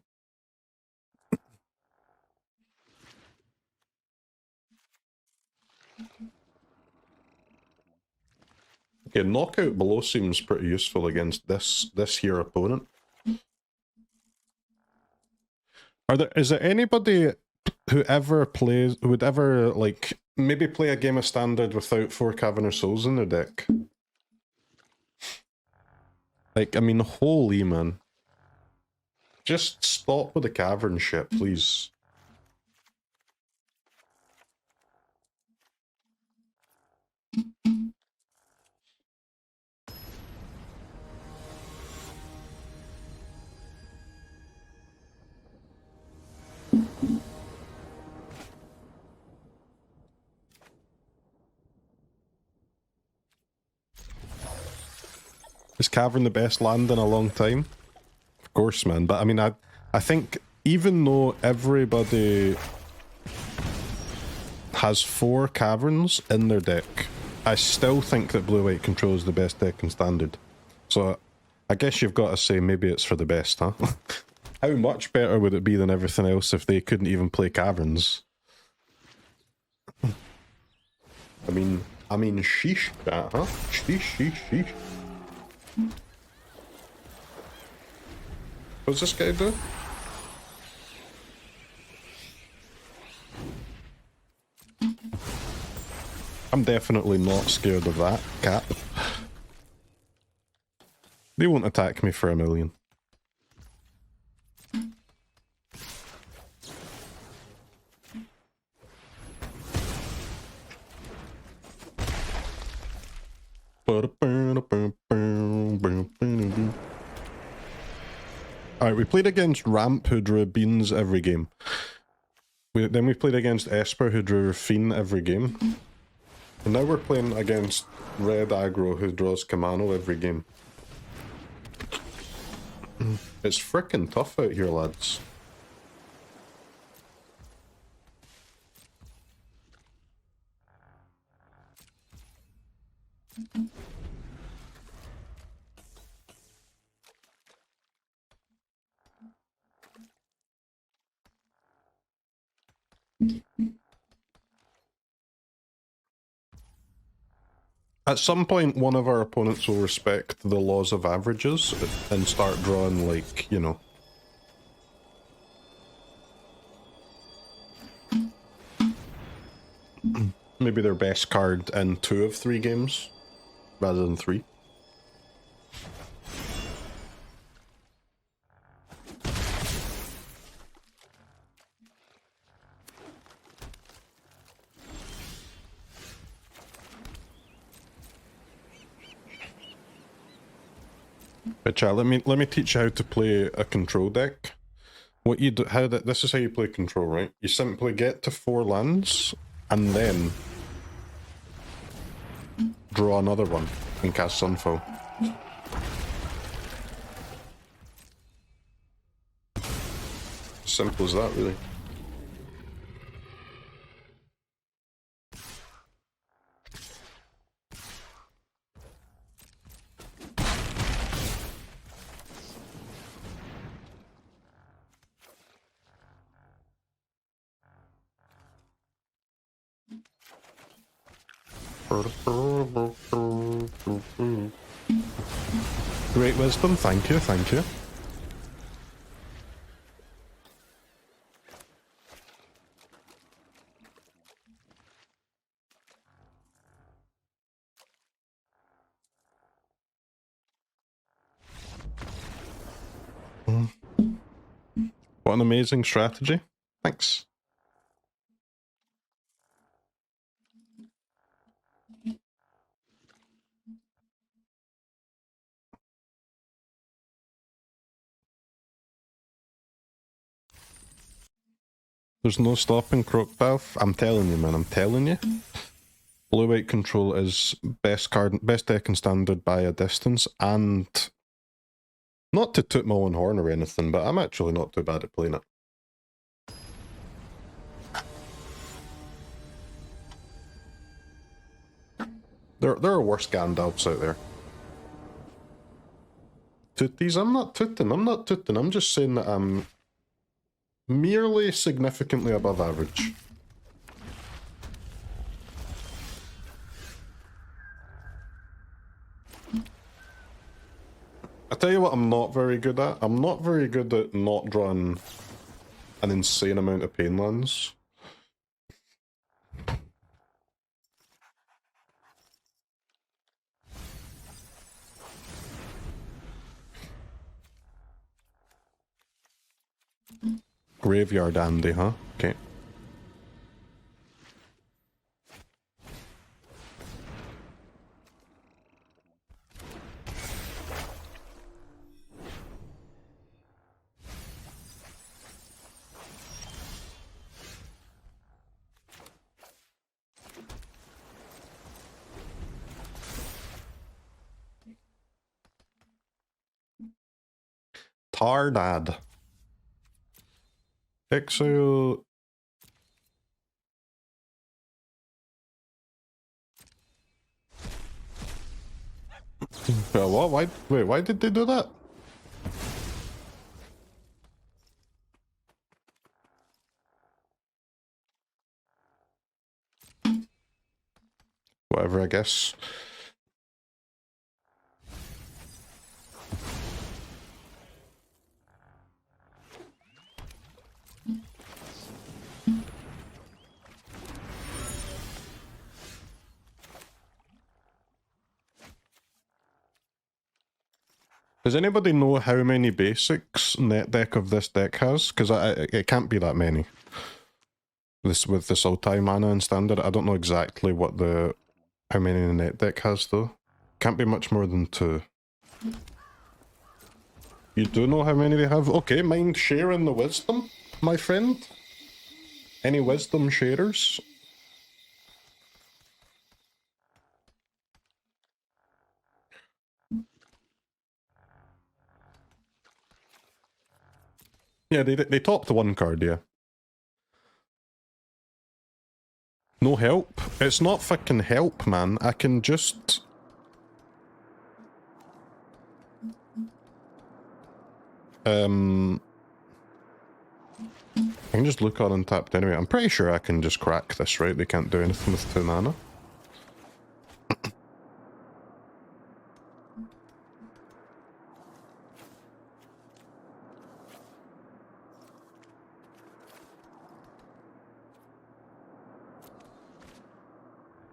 Okay, knockout below seems pretty useful against this here opponent. Is there anybody who would ever, like, maybe play a game of Standard without 4 Caverner Souls in their deck? Like, I mean, holy man. Just stop with the cavern shit, please. Is Cavern the best land in a long time? Of course, man. But I mean, I think even though everybody has 4 Caverns in their deck, I still think that Blue-White Control is the best deck in Standard. So I guess you've got to say maybe it's for the best, huh? How much better would it be than everything else if they couldn't even play Caverns? I mean, sheesh, that, huh? Sheesh, sheesh, sheesh. What's this guy do? I'm definitely not scared of that cat. They won't attack me for a million. Alright, we played against Ramp, who drew beans every game. Then we played against Esper, who drew Fiend every game. And now we're playing against Red Aggro, who draws Kamano every game. It's frickin' tough out here, lads. At some point, one of our opponents will respect the laws of averages and start drawing, like, you know... maybe their best card in 2 of 3 games, rather than 3. But chat, let me teach you how to play a control deck. What you do, this is how you play control, right? You simply get to 4 lands, and then draw another one and cast Sunfall. Simple as that, really. Great wisdom, thank you, thank you. What an amazing strategy. Thanks. There's no stopping Crokeyz. I'm telling you, man, I'm telling you. Blue-white control is best deck in standard by a distance, and not to toot my own horn or anything, but I'm actually not too bad at playing it. There are worse Gandalfs out there. Tooties? I'm not tooting, I'm just saying that I'm merely significantly above average. I tell you what I'm not very good at. I'm not very good at not drawing an insane amount of pain lands. Graveyard Andy, huh? Okay. Tardad. Exile. What? Why did they do that? whatever, I guess. Does anybody know how many basics net deck of this deck has? Because it can't be that many. With this Altai mana and standard, I don't know exactly what how many the net deck has though. Can't be much more than 2. You do know how many they have? Okay, mind sharing the wisdom, my friend? Any wisdom sharers? Yeah, they topped 1 card, yeah. No help? It's not fucking help, man. I can just... I can just look on Untapped anyway. I'm pretty sure I can just crack this, right? They can't do anything with 2 mana.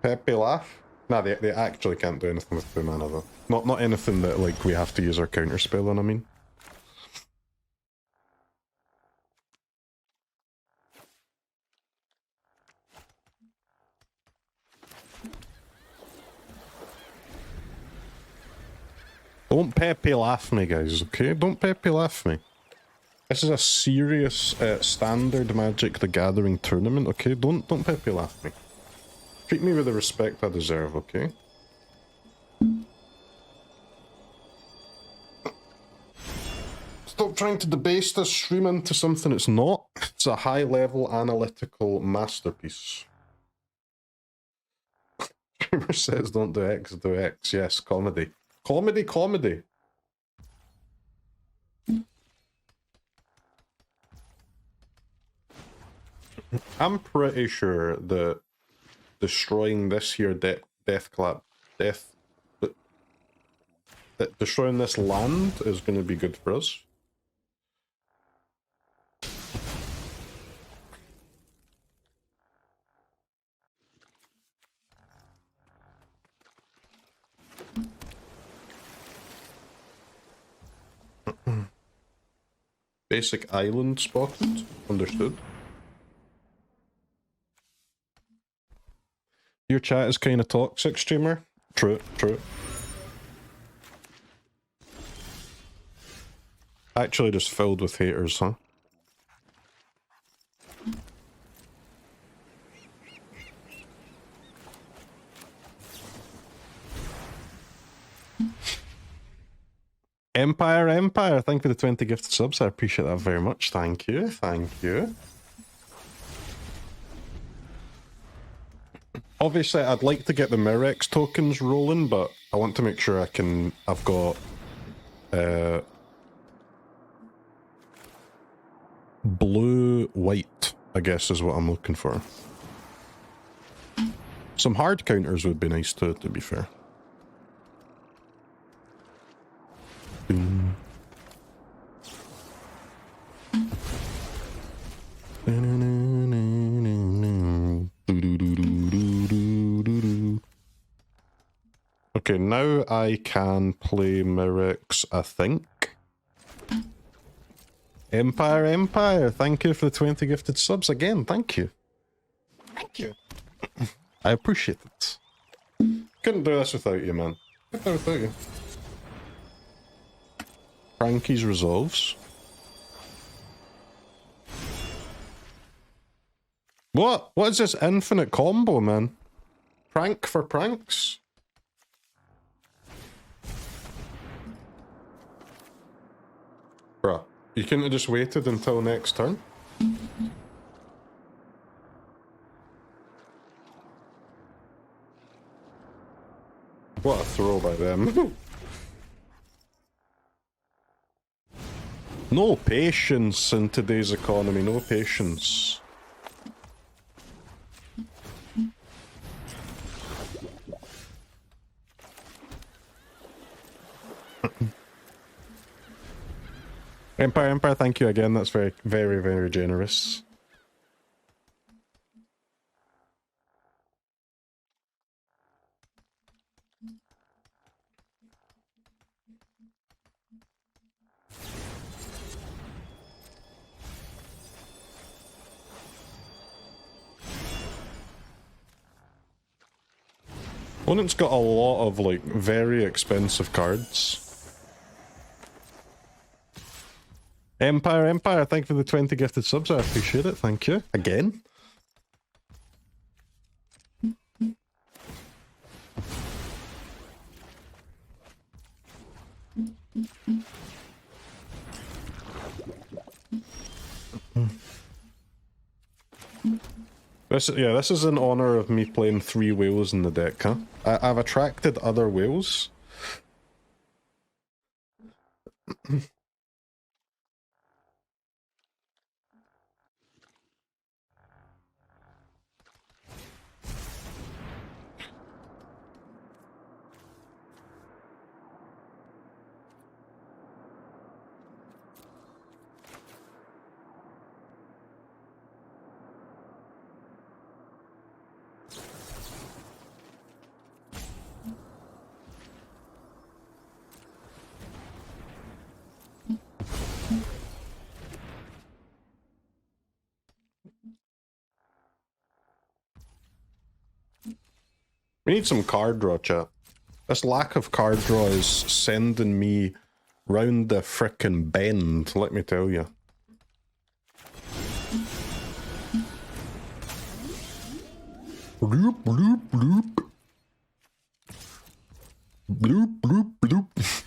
Peppy laugh? Nah, they actually can't do anything with 2 mana though. Not anything that like we have to use our counter spell on, I mean. Don't Peppy laugh me, guys, okay? Don't Peppy laugh me. This is a serious standard Magic the Gathering tournament, okay? Don't Peppy laugh me. Treat me with the respect I deserve, okay? Stop trying to debase this stream into something it's not. It's a high-level analytical masterpiece. Streamer says don't do X, do X. Yes, comedy. Comedy, comedy. I'm pretty sure that destroying this here destroying this land is going to be good for us. Basic island spotted. Understood. Your chat is kind of toxic, streamer. True, true. Actually just filled with haters, huh? Empire, thank you for the 20 gifted subs. I appreciate that very much. Thank you, thank you. Obviously, I'd like to get the Mirrex tokens rolling, but I want to make sure I've got blue-white, I guess is what I'm looking for. Some hard counters would be nice too, to be fair. Okay, now I can play Mirrex, I think. Empire, thank you for the 20 gifted subs again, thank you. Thank you. I appreciate it. Couldn't do this without you, man. Couldn't do it without you. Crokeyz resolves. What? What is this infinite combo, man? Prank for pranks? Bruh, you couldn't have just waited until next turn? What a throw by them. No patience in today's economy, no patience. Empire, thank you again. That's very, very, very generous. Opponent's got a lot of, like, very expensive cards. Empire, thank you for the 20 gifted subs. I appreciate it. Thank you. Again. This is in honor of me playing 3 whales in the deck, huh? I've attracted other whales. We need some card draw, chat. This lack of card draw is sending me round the frickin' bend, let me tell you. Bloop, bloop, bloop. Bloop, bloop, bloop.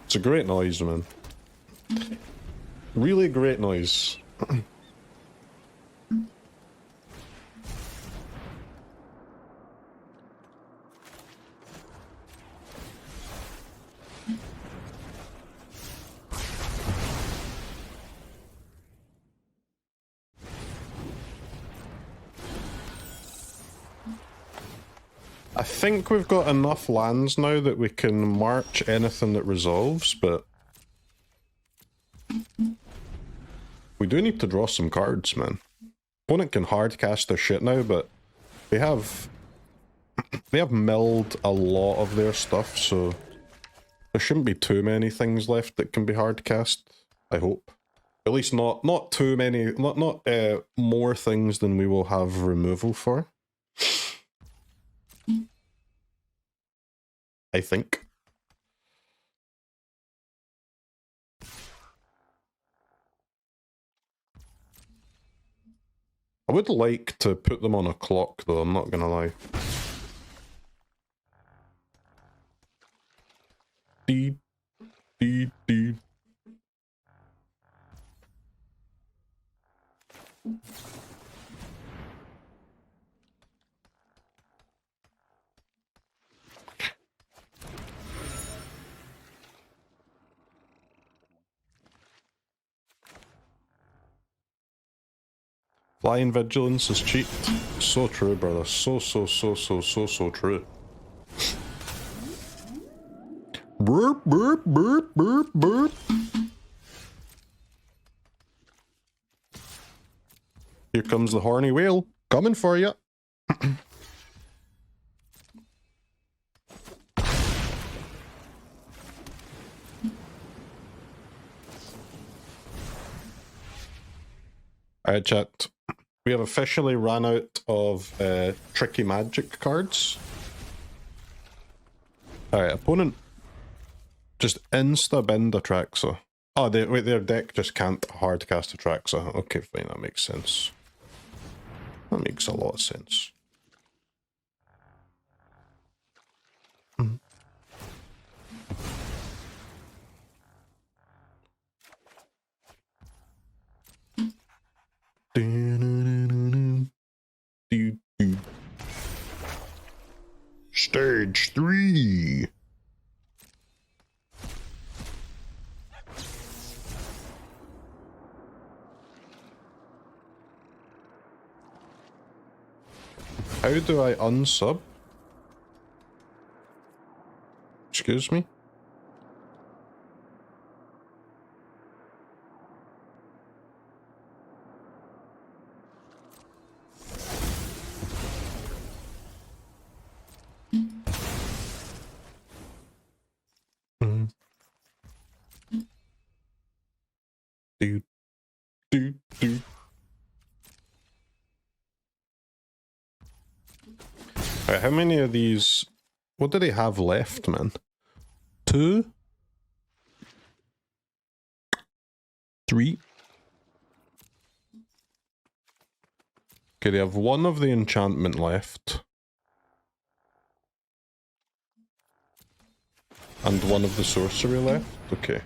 It's a great noise, man. Really great noise. I think we've got enough lands now that we can march anything that resolves, but we do need to draw some cards, man. Opponent can hard cast their shit now, but they have milled a lot of their stuff, so there shouldn't be too many things left that can be hard cast, I hope. At least not too many, not more things than we will have removal for. I think. I would like to put them on a clock, though, I'm not gonna lie. Dee, dee, dee. Flying vigilance is cheap. So true, brother. So true. Burp, burp, burp, burp, burp. Here comes the horny whale. Coming for you. Alright, chat. We have officially ran out of tricky magic cards. Alright, opponent just insta-bend Atraxa. Oh, their deck just can't hard cast Atraxa. Okay, fine, that makes sense. That makes a lot of sense. Stage 3. How do I unsub? Excuse me? do, do. Right, how many of these... What do they have left, man? 2? 3? Okay, they have 1 of the enchantment left. And 1 of the sorcery left? Okay.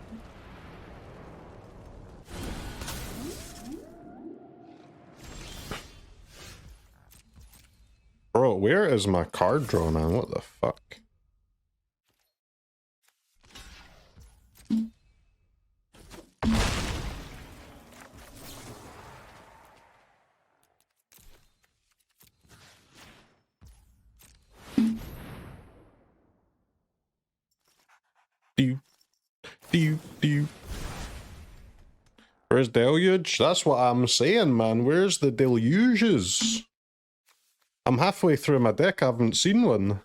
Bro, where is my card draw, man? What the fuck? Do. Where's Deluge? That's what I'm saying, man. Where's the Deluges? I'm halfway through my deck, I haven't seen one.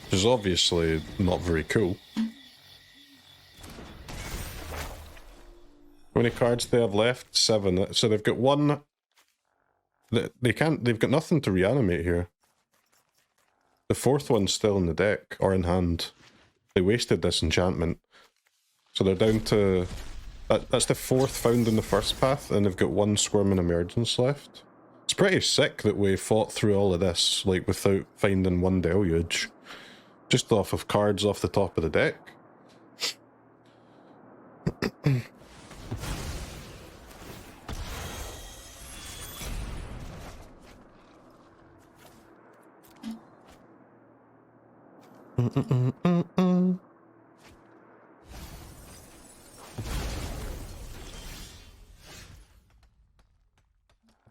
Which is obviously not very cool. How many cards do they have left? 7. So they've got 1. They've got nothing to reanimate here. The 4th one's still in the deck, or in hand. They wasted this enchantment. So they're down to... That's the 4th found in the first path, and they've got 1 Squirming Emergence left. It's pretty sick that we fought through all of this, like, without finding 1 Deluge. Just off of cards off the top of the deck.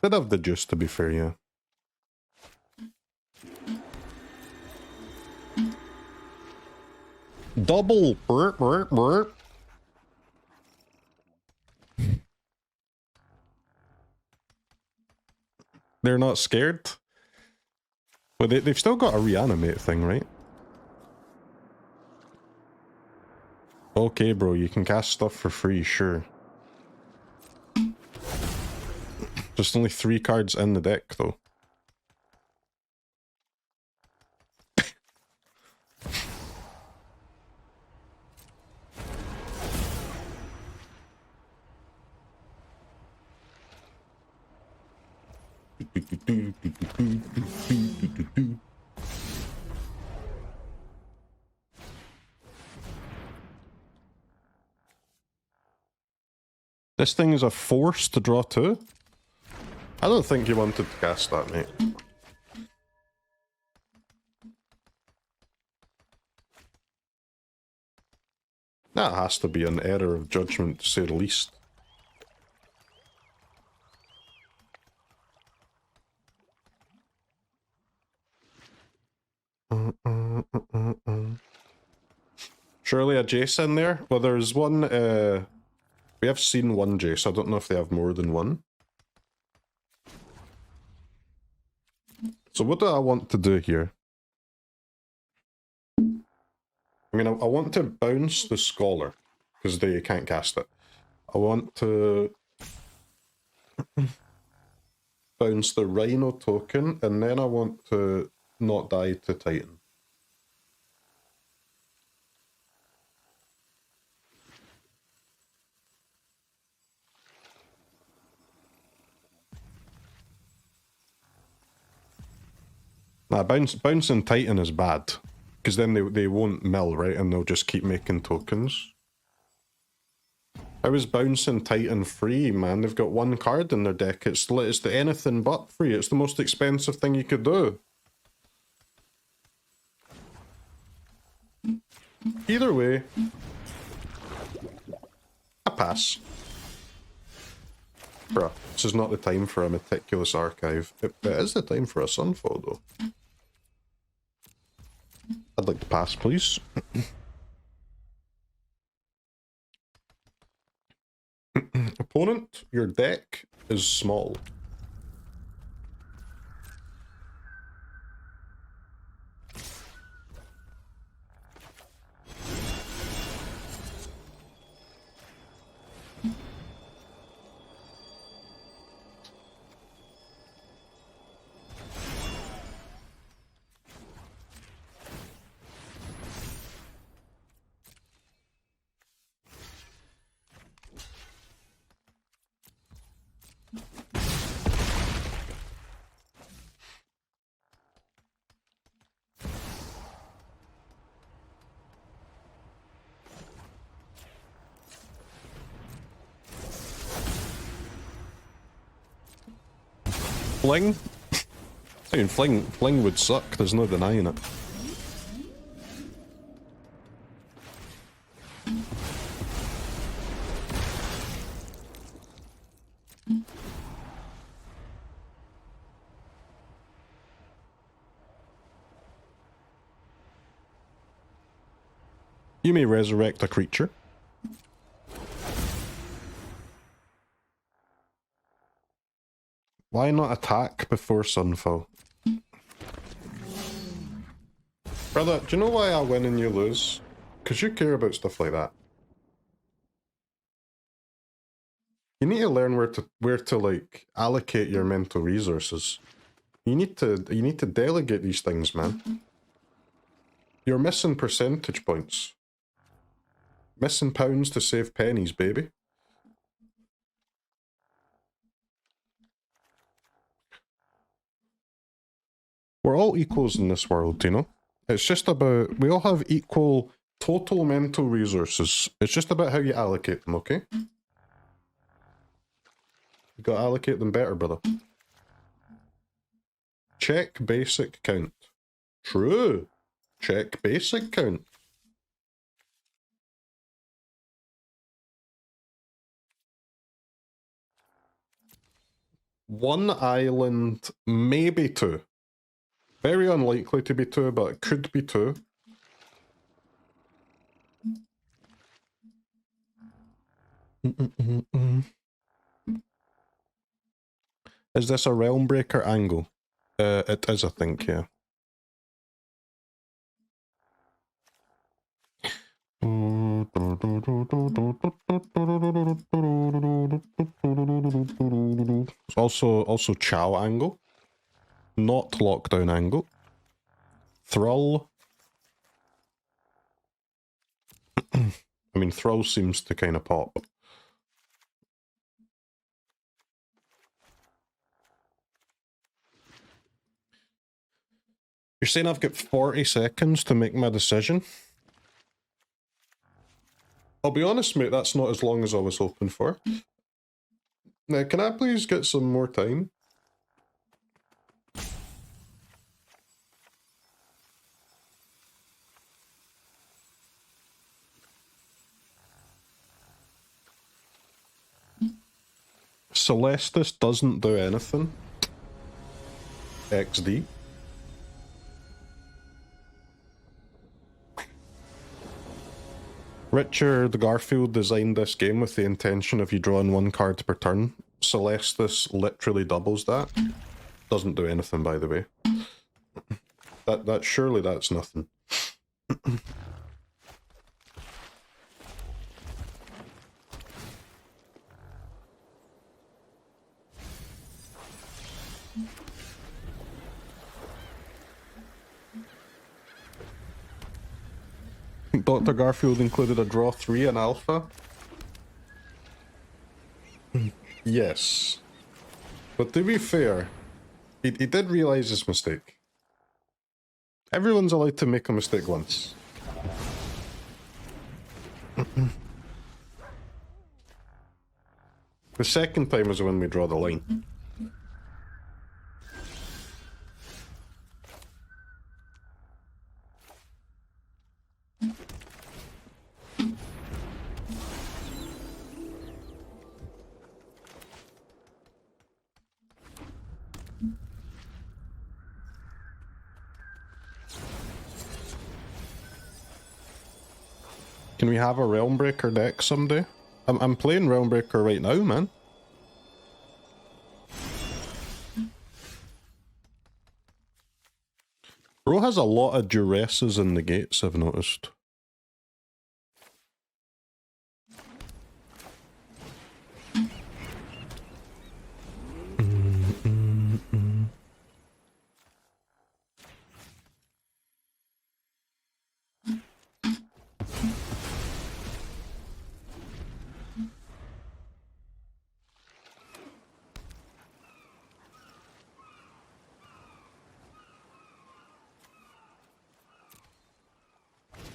Did have the juice, to be fair, yeah. Double burp burp burp. They're not scared. Well, they've still got a reanimate thing, right? Okay, bro, you can cast stuff for free, sure. Just only 3 cards in the deck, though. This thing is a force to draw 2? I don't think you wanted to cast that, mate. That has to be an error of judgment, to say the least. Surely a Jace in there? Well, there's one, we have seen 1 Jace. I don't know if they have more than 1. So what do I want to do here? I mean, I want to bounce the Scholar, because they can't cast it. I want to bounce the Rhino token, and then I want to not die to Titan. Nah, bouncing Titan is bad. Because then they won't mill, right? And they'll just keep making tokens. How is bouncing Titan free, man? They've got 1 card in their deck. It's the anything but free. It's the most expensive thing you could do. Either way, I pass. Bruh, this is not the time for a Meticulous Archive. It is the time for a Sunfall, though. I'd like to pass, please. Opponent, your deck is small. Fling? I mean, fling would suck, there's no denying it. You may resurrect a creature. Why not attack before Sunfall? Brother, do you know why I win and you lose? Because you care about stuff like that. You need to learn where to like allocate your mental resources. You need to delegate these things, man. You're missing percentage points. Missing pounds to save pennies, baby. We're all equals in this world, you know? It's just about, we all have equal total mental resources. It's just about how you allocate them, okay? You gotta allocate them better, brother. Check basic count. True. Check basic count. One island, maybe two. Very unlikely to be two, but it could be two. Is this a Realmbreaker angle? It is, I think, yeah. It's also Chow angle. Not lockdown angle. Thrull. I mean, Thrull seems to kind of pop. You're saying I've got 40 seconds to make my decision? I'll be honest, mate, that's not as long as I was hoping for. Now, can I please get some more time? Celestus doesn't do anything. XD. Richard Garfield designed this game with the intention of you drawing one card per turn. Celestus literally doubles that. Doesn't do anything, by the way. Surely that's nothing. Dr. Garfield included a draw 3 in alpha? Yes. But to be fair, he did realise his mistake. Everyone's allowed to make a mistake once. The second time is when we draw the line. Can we have a Realmbreaker deck someday? I'm playing Realmbreaker right now, man. Bro has a lot of duresses and negates, I've noticed.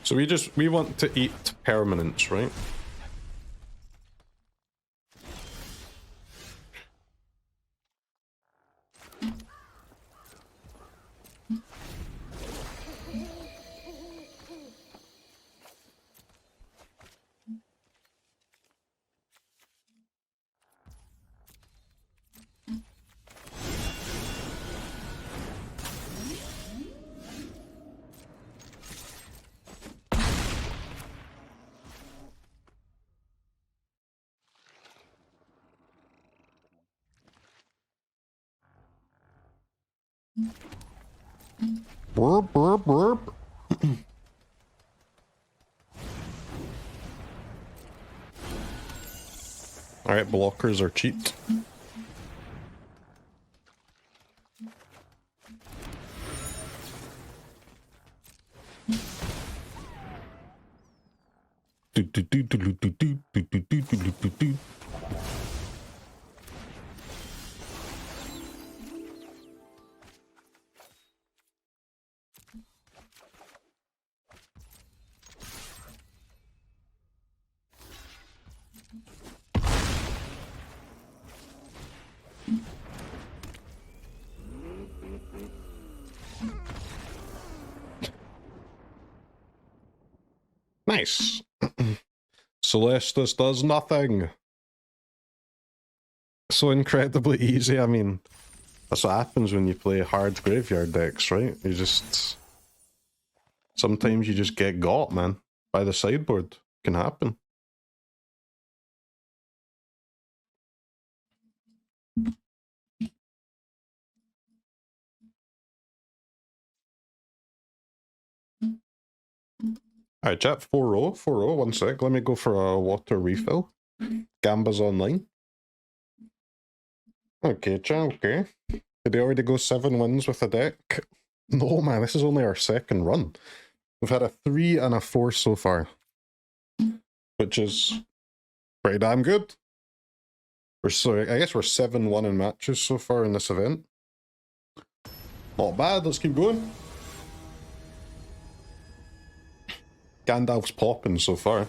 So we want to eat permanence, right? Burp, burp, burp. Alright, blockers are cheat. Nice. Celestus does nothing. So incredibly easy. I mean, that's what happens when you play hard graveyard decks, right? You just... Sometimes you just get got, man. By the sideboard. Can happen. Alright, chat, 4-0, 4-0, 1 sec. Let me go for a water refill. Gamba's online. Okay, chat, okay. Did they already go 7 wins with the deck? No, man, this is only our second run. We've had a 3 and a 4 so far. Which is pretty damn good. I guess we're 7-1 in matches so far in this event. Not bad, let's keep going. Gandalf's popping so far.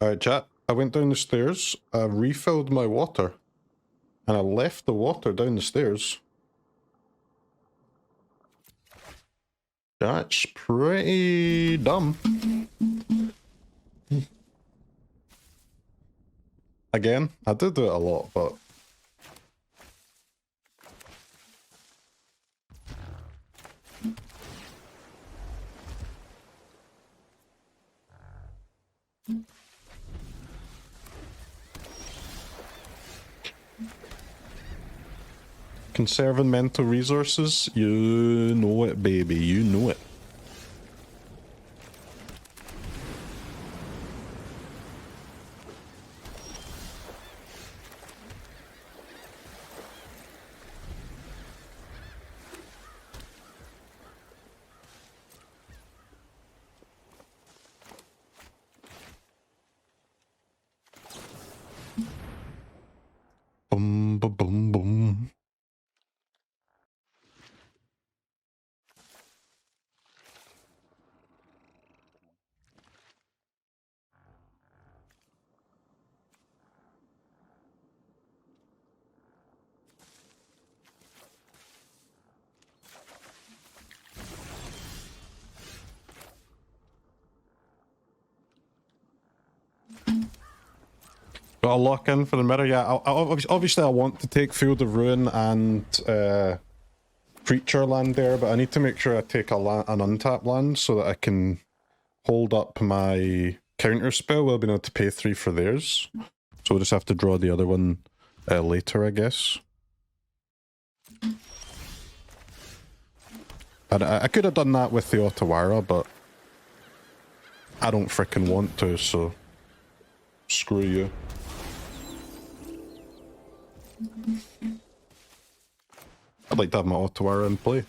Alright, chat. I went down the stairs, I refilled my water, and I left the water down the stairs. That's pretty dumb. Again, I did do it a lot, but... Conserving mental resources? You know it, baby. You know it. Boom, boom, boom, boom. Got a lock in for the mirror, yeah. Obviously I want to take Field of Ruin and Creature land there, but I need to make sure I take an untapped land so that I can hold up my counter spell while being able to pay 3 for theirs. So we'll just have to draw the other one later, I guess. I could have done that with the Otawara, but I don't frickin' want to, so screw you. I'd like to have my Otawara in play.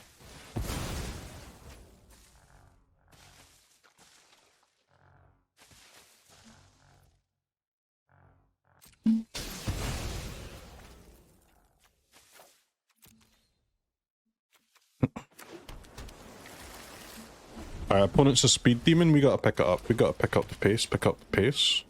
Our opponent's a speed demon, we gotta pick it up. We gotta pick up the pace, pick up the pace.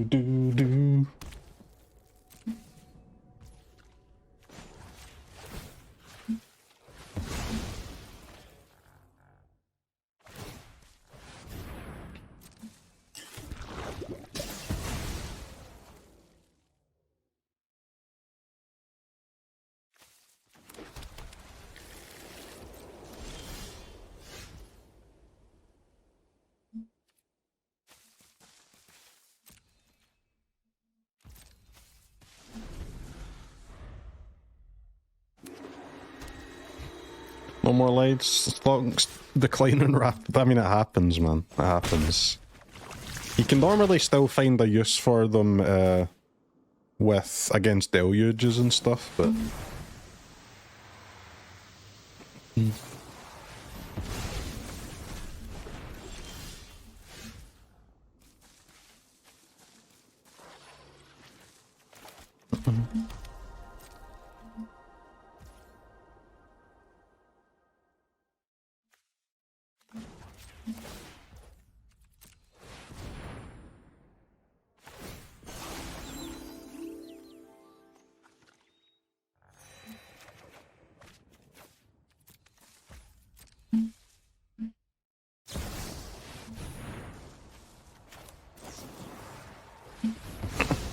Do. No more lights. Stock's declining rapid. I mean, it happens, man. It happens. You can normally still find a use for them with against deluges and stuff, but.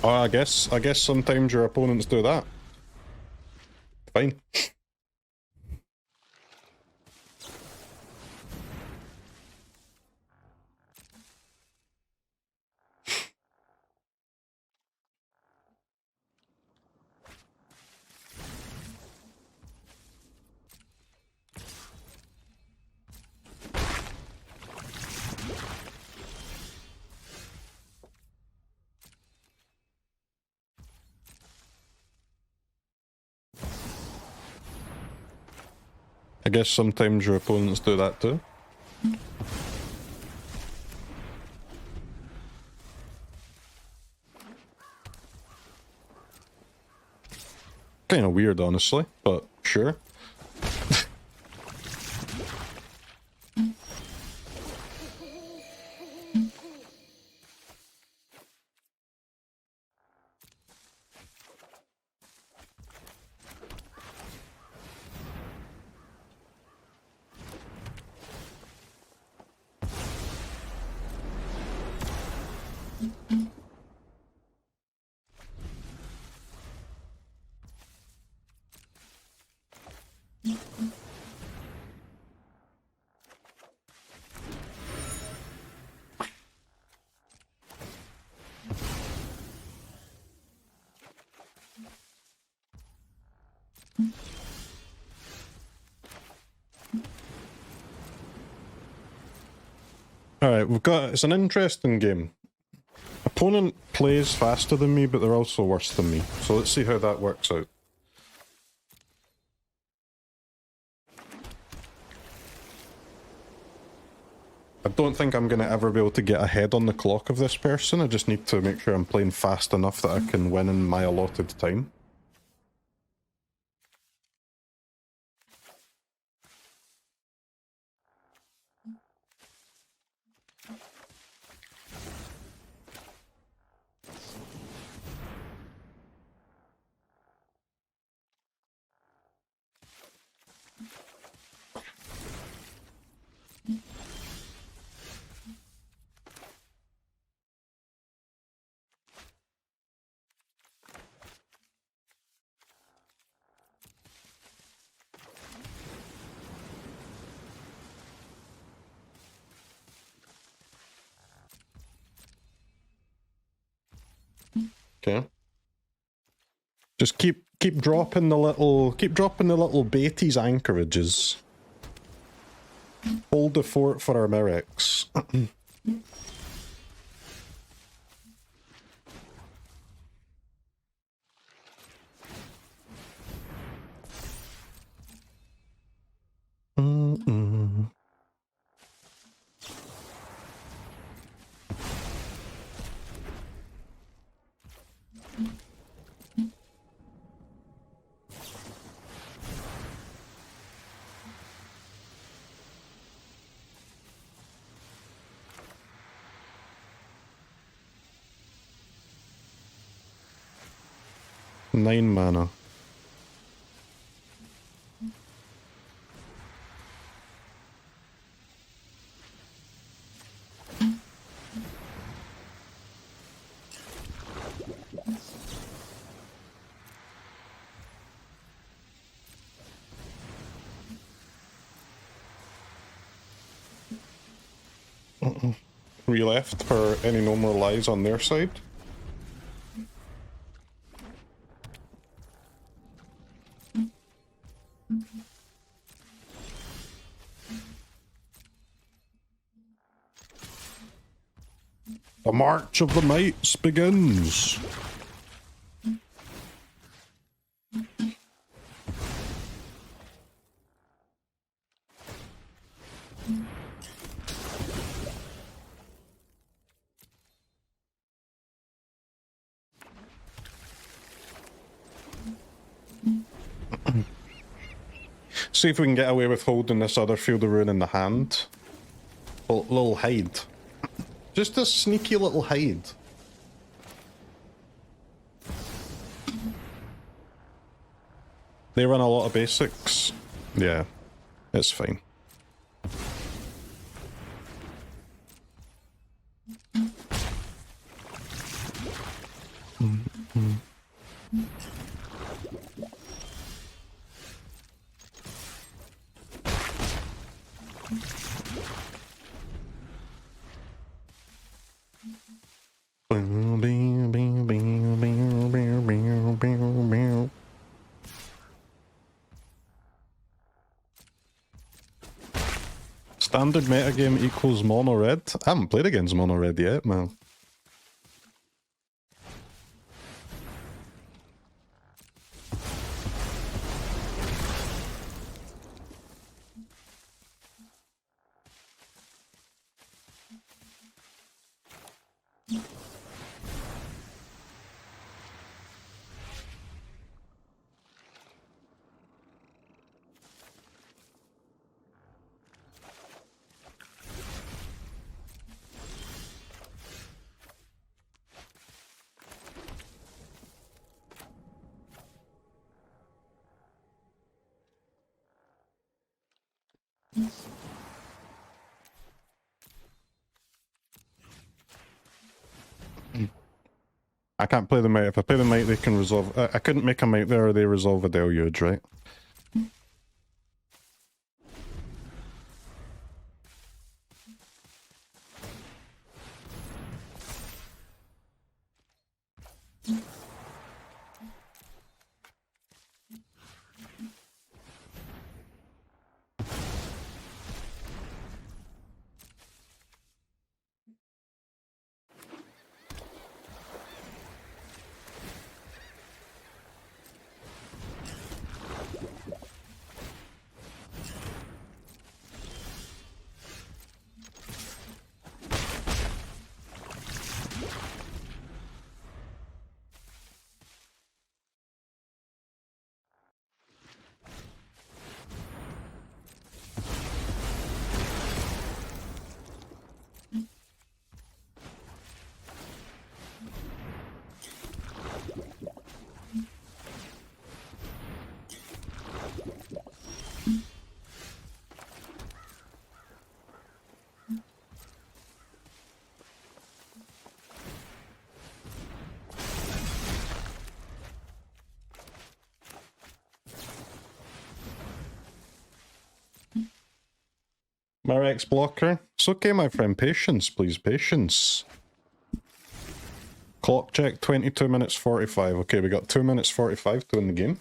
Oh, I guess sometimes your opponents do that. Fine. I guess sometimes your opponents do that too. Kind of weird, honestly, but sure. Alright, it's an interesting game. Opponent plays faster than me, but they're also worse than me. So let's see how that works out. I don't think I'm going to ever be able to get ahead on the clock of this person. I just need to make sure I'm playing fast enough that I can win in my allotted time. Okay. Just keep dropping the little Beatty's anchorages. Hold the fort for our Mirrex. Nine mana. We left for any no more lies on their side. The March of the Mites begins. See if we can get away with holding this other Field of Ruin in the hand. Little hide. Just a sneaky little hide. They run a lot of basics. Yeah, it's fine. Standard metagame equals mono red? I haven't played against mono red yet, man. I can't play the mate. If I play the mate, they can resolve. I couldn't make a mate there, or they resolve a deluge, right? Mirrex blocker. It's okay, my friend. Patience, please. Patience. Clock check, 22 minutes 45. Okay, we got 2 minutes 45 to win the game.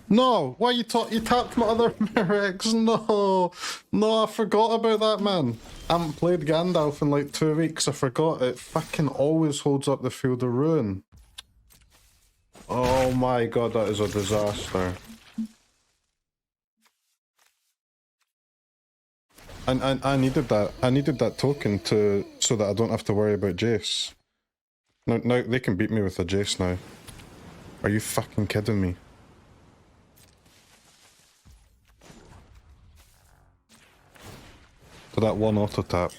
No! Why you tapped my other Mirrex? No! No, I forgot about that, man. I haven't played Gandalf in like 2 weeks. I forgot. It fucking always holds up the Field of Ruin. Oh my god, that is a disaster. And I needed that. I needed that token so that I don't have to worry about Jace. Now they can beat me with a Jace now. Are you fucking kidding me? So that one auto tap.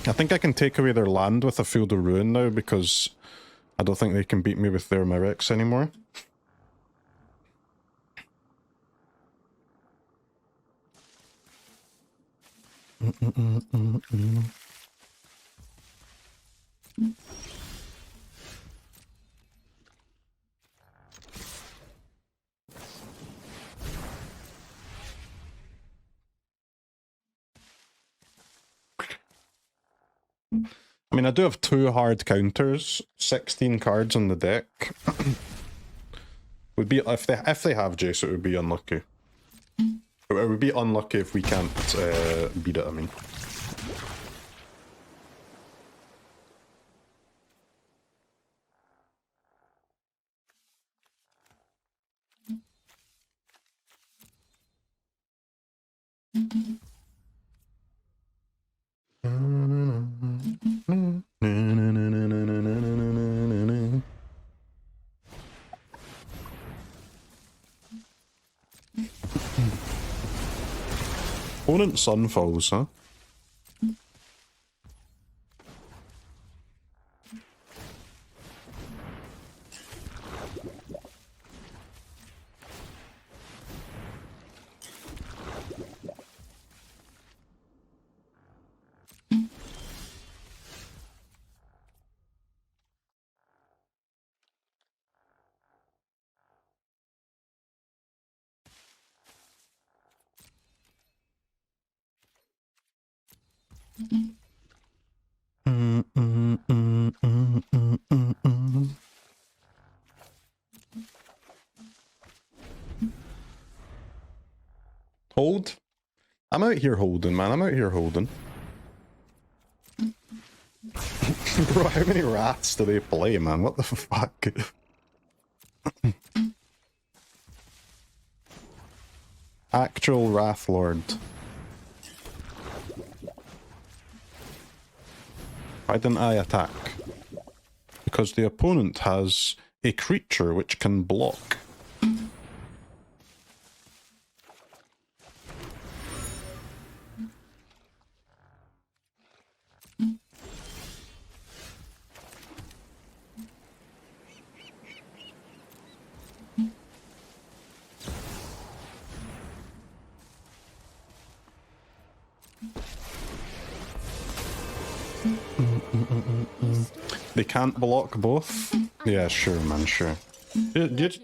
I think I can take away their land with a Field of Ruin now because I don't think they can beat me with their Mirrex anymore. I mean, I do have 2 hard counters, 16 cards on the deck. Would be if they have Jace, it would be unlucky. It would be unlucky if we can't beat it. I mean. Opponent Sunfalls, huh? Hold? I'm out here holding, man. I'm out here holding. Bro, how many rats do they play, man? What the fuck? Actual Wrath Lord. Why didn't I attack? Because the opponent has a creature which can block. They can't block both? Yeah, sure, man, sure.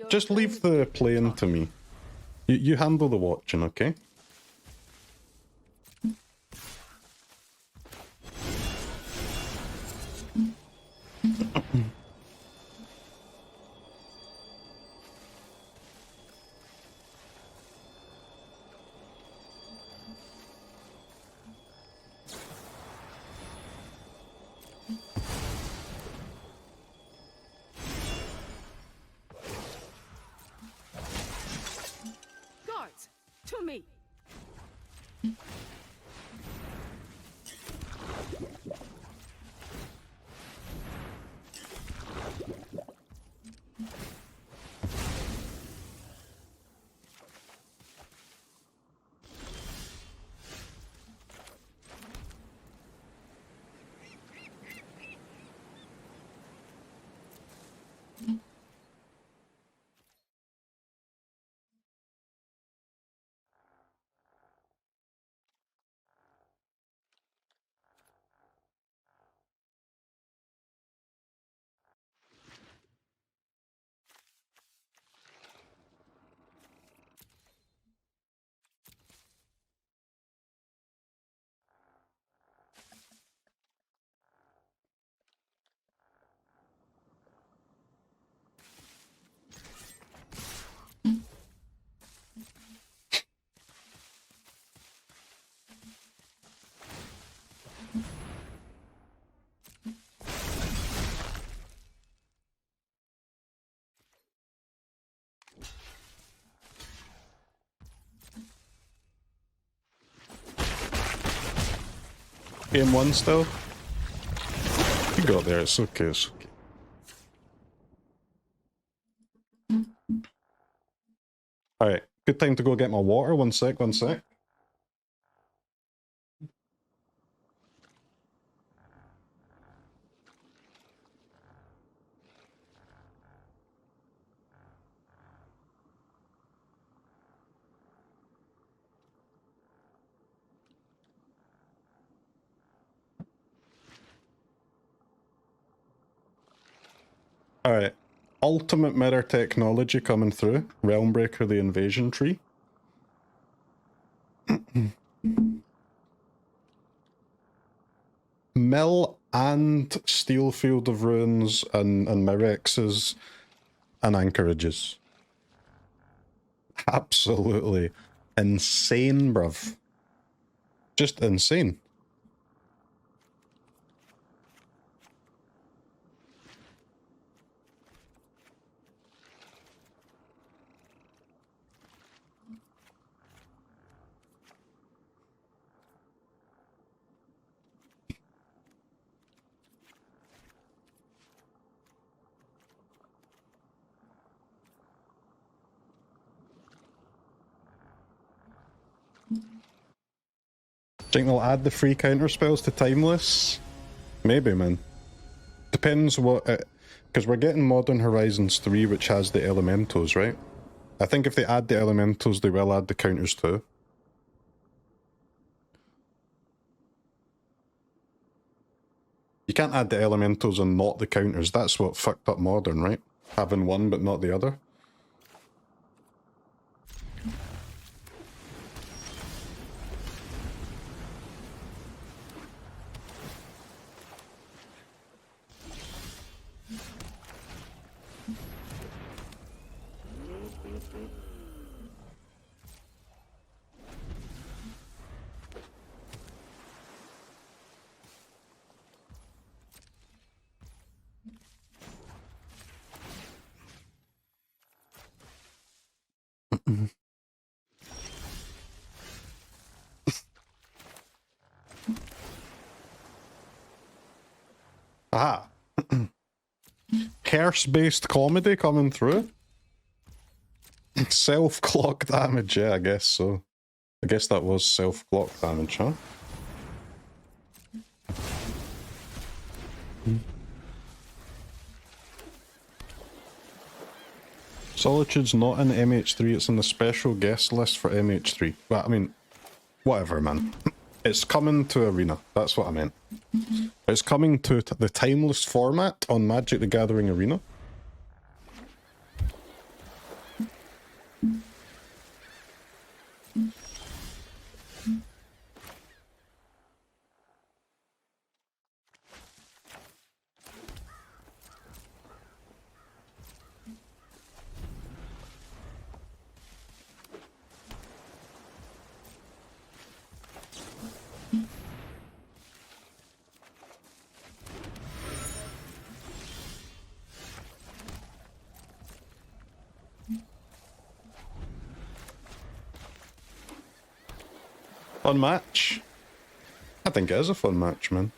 Just leave the playing to me. You handle the watching, okay? Guards, to me. Game 1 still? You got there, it's okay, it's okay. Alright, good time to go get my water. One sec, one sec. Alright. Ultimate mirror technology coming through. Realmbreaker, the invasion tree. Mill and Steelfield of Ruins and Mirrexes and Anchorages. Absolutely insane, bruv. Just insane. Think they'll add the free counter spells to Timeless? Maybe, man. Depends what... Because we're getting Modern Horizons 3, which has the elementals, right? I think if they add the elementals, they will add the counters too. You can't add the elementals and not the counters. That's what fucked up Modern, right? Having one but not the other. Ah. Curse-based comedy coming through? Self-clock damage, yeah, I guess so. I guess that was self-clock damage, huh? Solitude's not in MH3, it's in the special guest list for MH3. Well, I mean, whatever, man. It's coming to Arena, that's what I meant. It's coming to the Timeless format on Magic the Gathering Arena. Fun match? I think it is a fun match, man.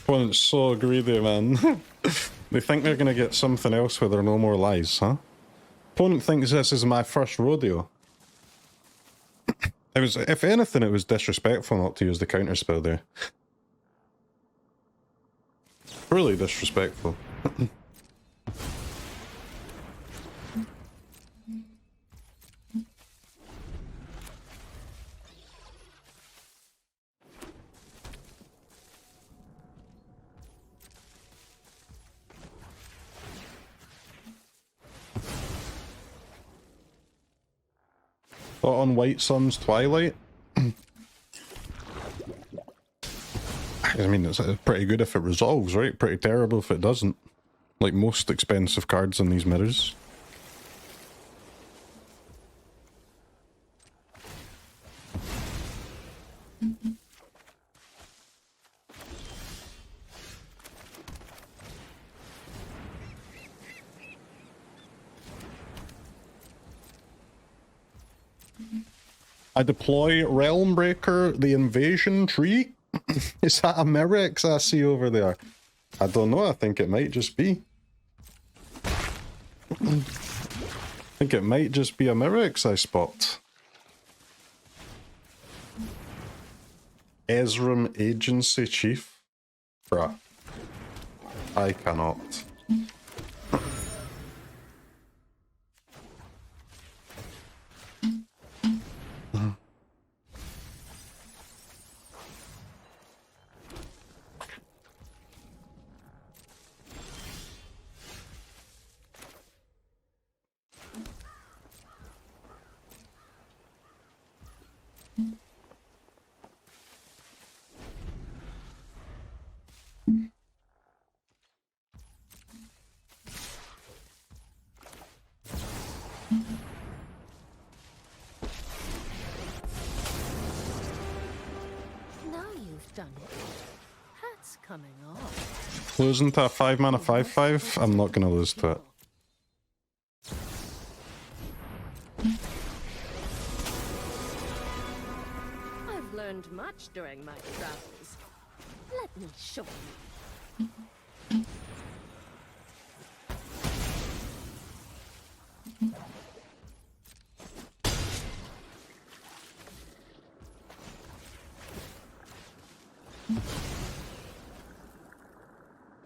Opponent's so greedy, man. They think they're gonna get something else where there are no more lies, huh? Opponent thinks this is my first rodeo. It was, if anything, it was disrespectful not to use the counter spell there. Really disrespectful. Thought on White Sun's Twilight. I mean, it's pretty good if it resolves, right? Pretty terrible if it doesn't. Like most expensive cards in these mirrors. I deploy Realmbreaker, the invasion tree. Is that a Mirrex I see over there? I don't know, I think it might just be. I think it might just be a Mirrex I spot. Esrim Agency Chief? Bruh. I cannot. Losing to a 5-mana 5/5? I'm not gonna lose to it. I've learned much during my travels. Let me show you.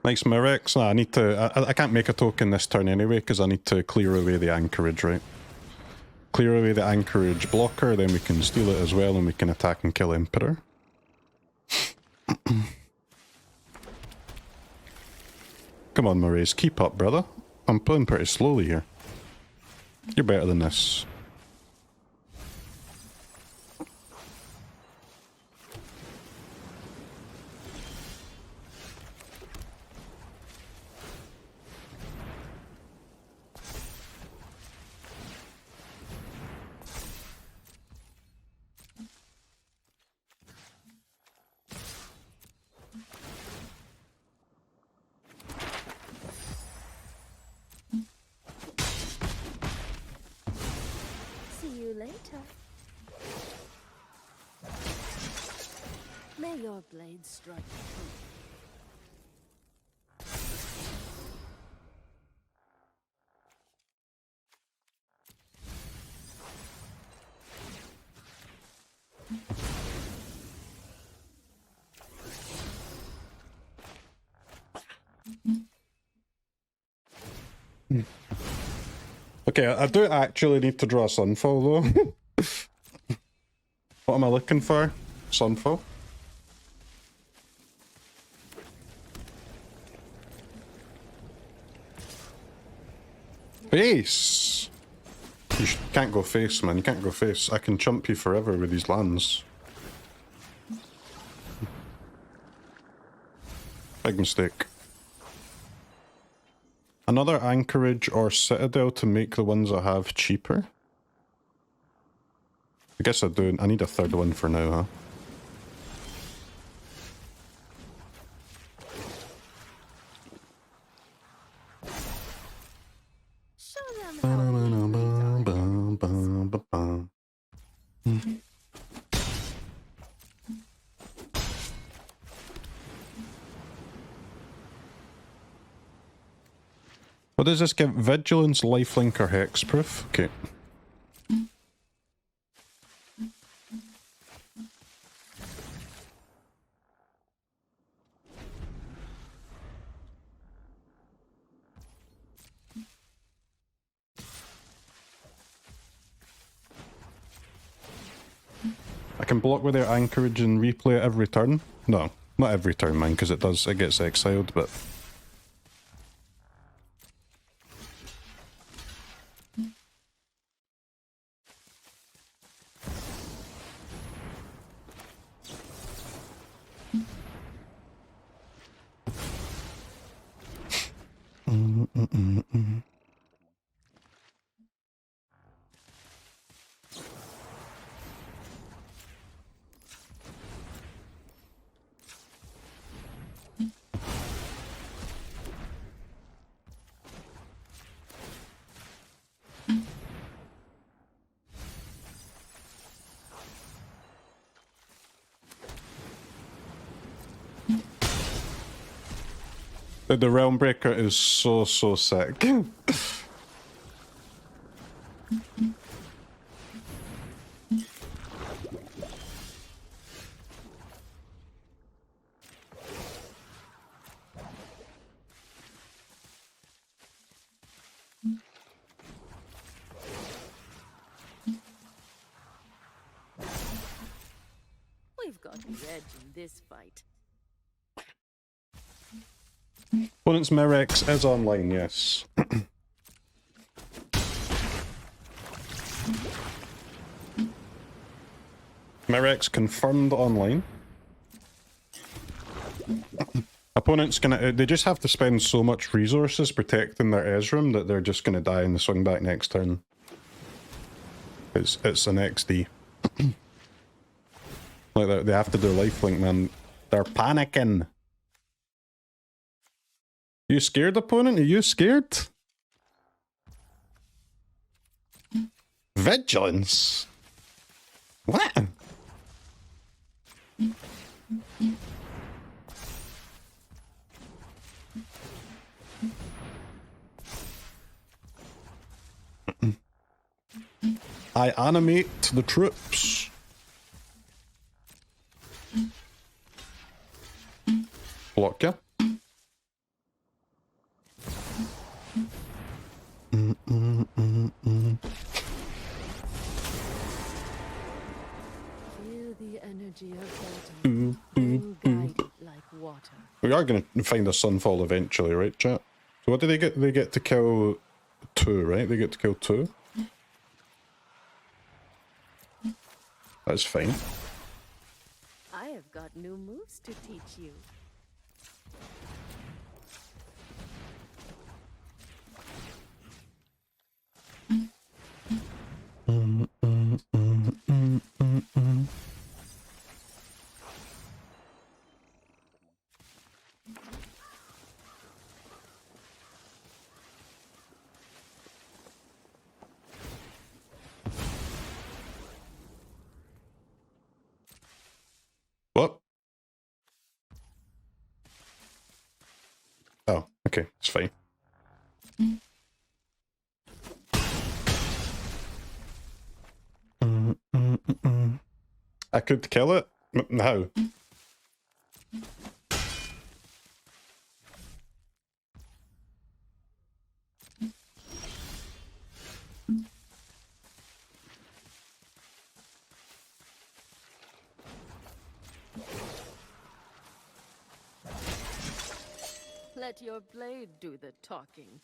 Nice Mirrex. I need to... I can't make a token this turn anyway, because I need to clear away the Anchorage, right? Clear away the Anchorage blocker, then we can steal it as well, and we can attack and kill Emperor. Come on, Mirrex, keep up, brother. I'm playing pretty slowly here. You're better than this. Your blade strike true. Okay, I do actually need to draw Sunfall though. What am I looking for? Sunfall? Face! You can't go face, man. You can't go face. I can chump you forever with these lands. Big mistake. Another Anchorage or Citadel to make the ones I have cheaper? I guess I do. I need a third one for now, huh? What does this give? Vigilance, lifelink, or hexproof? Okay. I can block with their Anchorage and replay it every turn? No, not every turn, man, because it gets exiled, but... The Realmbreaker is so sick. We've got the edge in this fight. Opponent's Mirrex is online, yes. Mirrex confirmed online. Opponent's gonna... they just have to spend so much resources protecting their Ezram that they're just gonna die in the swing back next turn. It's an XD. Like, they have to do lifelink, man. They're panicking. You scared, opponent? Are you scared? Vigilance? What? I animate the troops. Block ya. Feel the energy of autumn and guide it like water. We are going to find a Sunfall eventually, right, chat? So what do they get? They get to kill 2, right? They get to kill 2. That's fine. I have got new moves to teach you. What? Oh, okay, it's fine. I could kill it? How? Let your blade do the talking.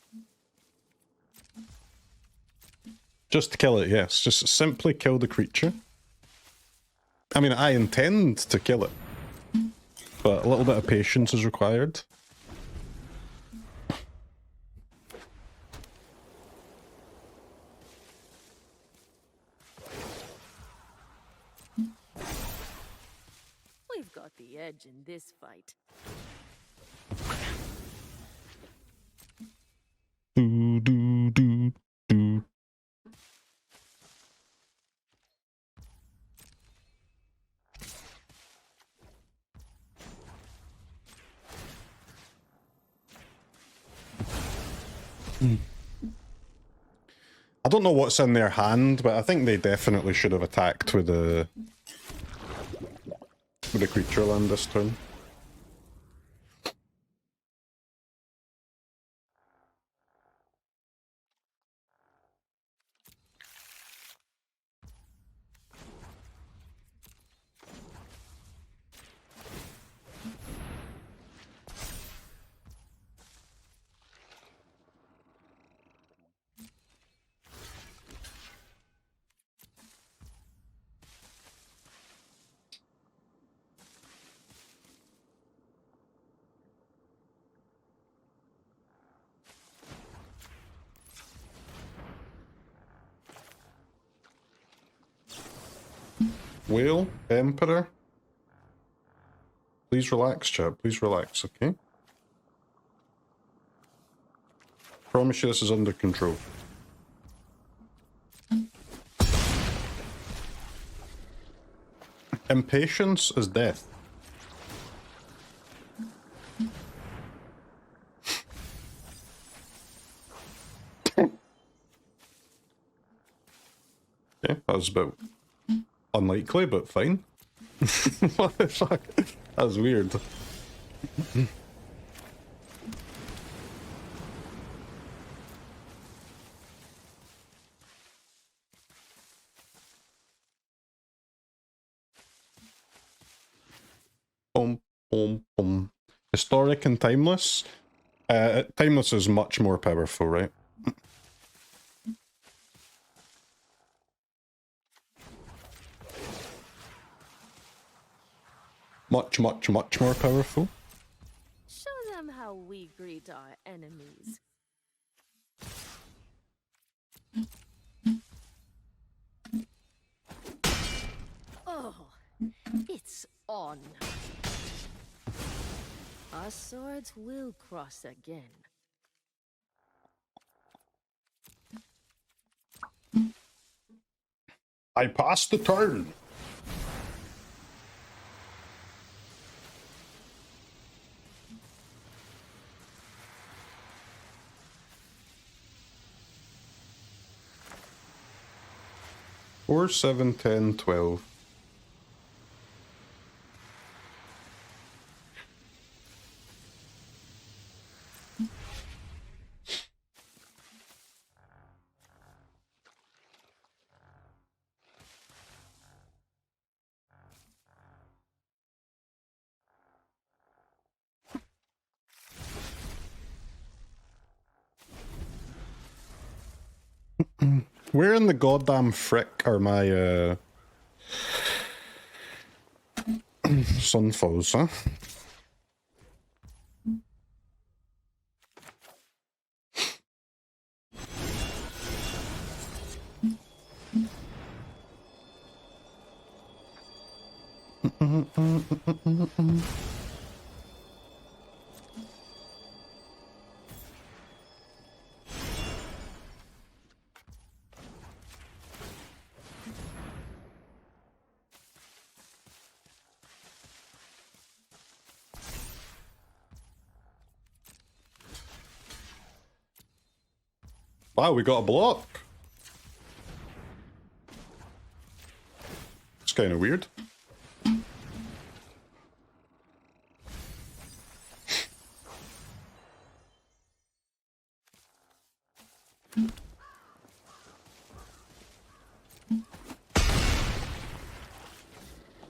Just to kill it, yes. Just simply kill the creature. I mean, I intend to kill it, but a little bit of patience is required. We've got the edge in this fight. Do, do, do, do. I don't know what's in their hand, but I think they definitely should have attacked with the creature land this turn. Whale, Emperor. Please relax, chat. Please relax, okay? Promise you this is under control. Impatience is death. Okay, that was a bit unlikely, but fine. What the fuck? That was weird. Boom, boom, boom. Historic and timeless. Timeless is much more powerful, right? Much more powerful. Show them how we greet our enemies. Oh, it's on. Our swords will cross again. I passed the turn. Four, 7, 10, 12. Where in the goddamn frick are my Sunfalls, huh? Wow, we got a block. It's kind of weird.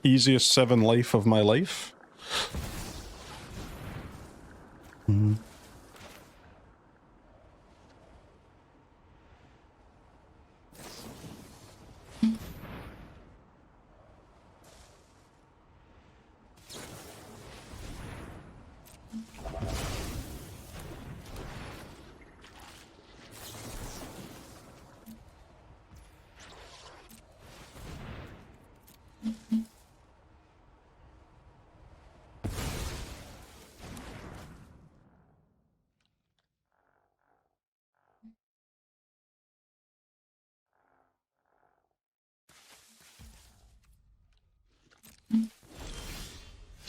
Easiest 7 life of my life.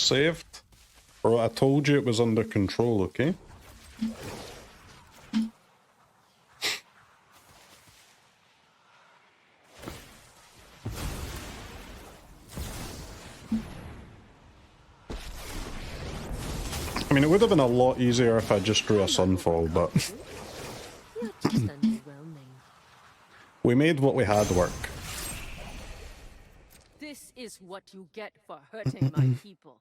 Saved. Bro, I told you it was under control, okay? I mean, it would have been a lot easier if I just drew a Sunfall, but You're just underwhelming. we made what we had work. This is what you get for hurting my people.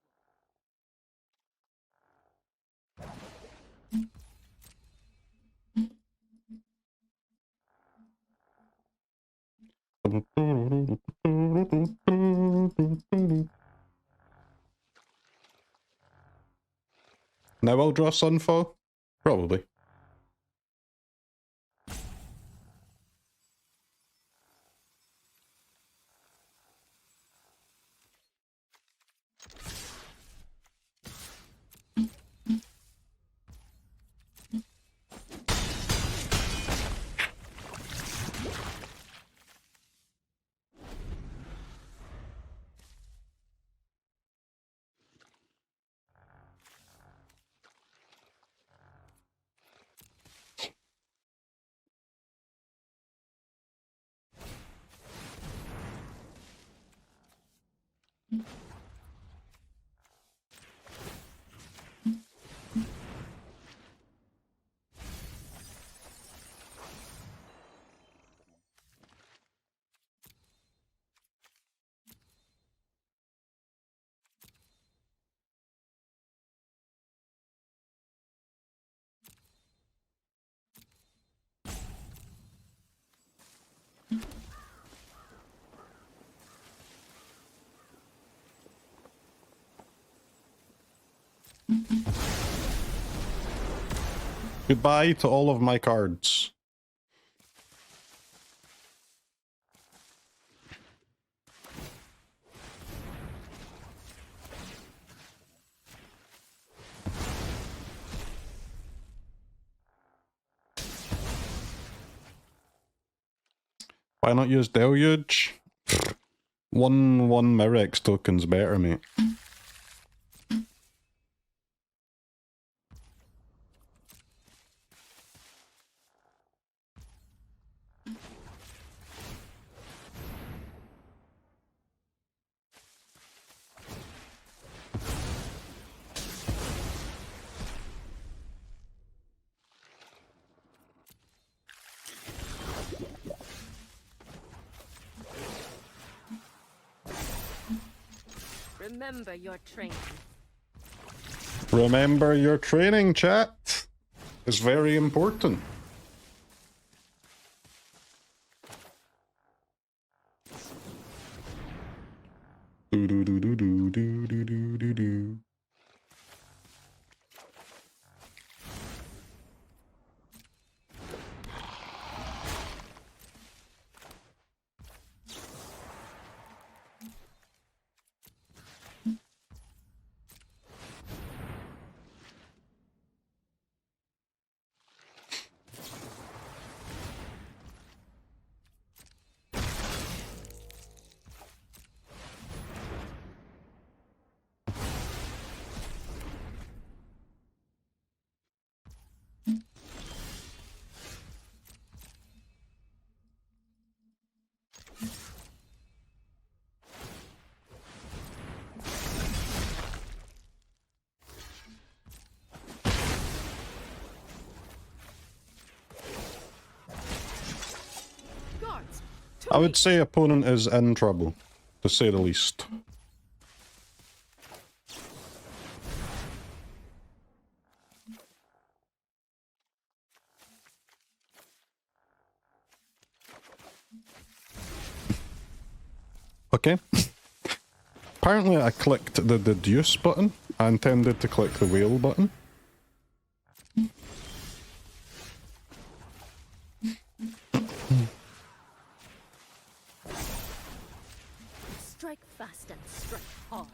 Now I'll draw Sunfall? Probably. Goodbye to all of my cards. Why not use Deluge? 1/1 Mirrex token's better, mate. Remember your training. Remember your training, chat. It's very important. Do do do do do do do do do do. I would say opponent is in trouble, to say the least. Okay. Apparently I clicked the Deduce button. I intended to click the whale button. Strike fast and strike hard.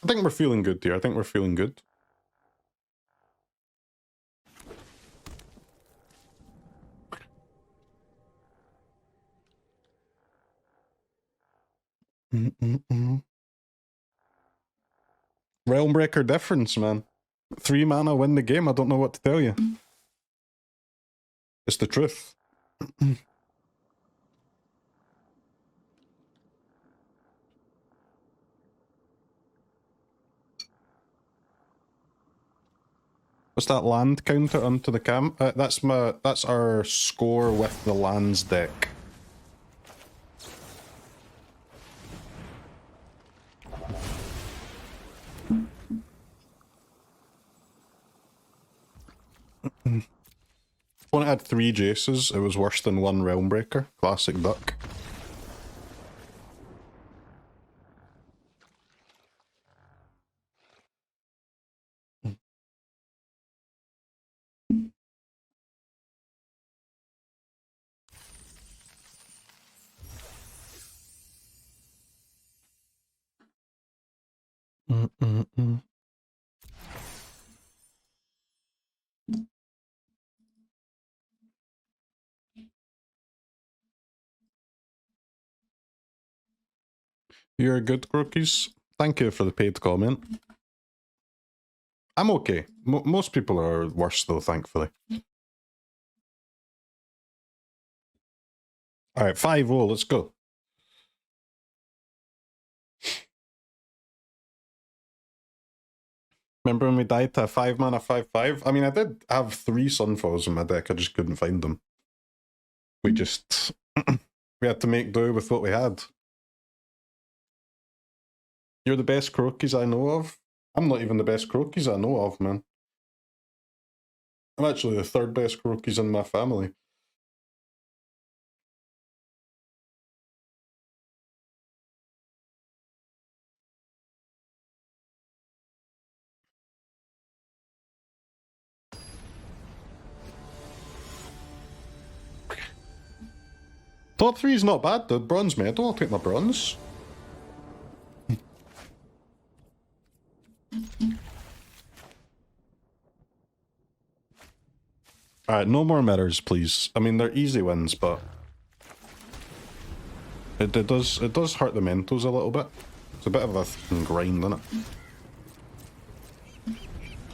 I think we're feeling good here. I think we're feeling good. Realmbreaker difference, man. 3 mana win the game. I don't know what to tell you. It's the truth. What's that land counter onto the cam? That's our score with the lands deck. When it had 3 Jaces, it was worse than 1 Realmbreaker. Classic duck. You're good, Crokeyz. Thank you for the paid comment. I'm okay. Most people are worse, though, thankfully. Alright, 5-0, let's go. Remember when we died to a 5-mana 5/5? I mean, I did have 3 Sunfalls in my deck, I just couldn't find them. We just... we had to make do with what we had. You're the best Crokeyz I know of. I'm not even the best Crokeyz I know of, man. I'm actually the third best Crokeyz in my family. Top 3 is not bad, the bronze medal, I'll take my bronze. Alright, no more mirrors, please. I mean, they're easy wins, but it does hurt the mentos a little bit. It's a bit of a grind, isn't it?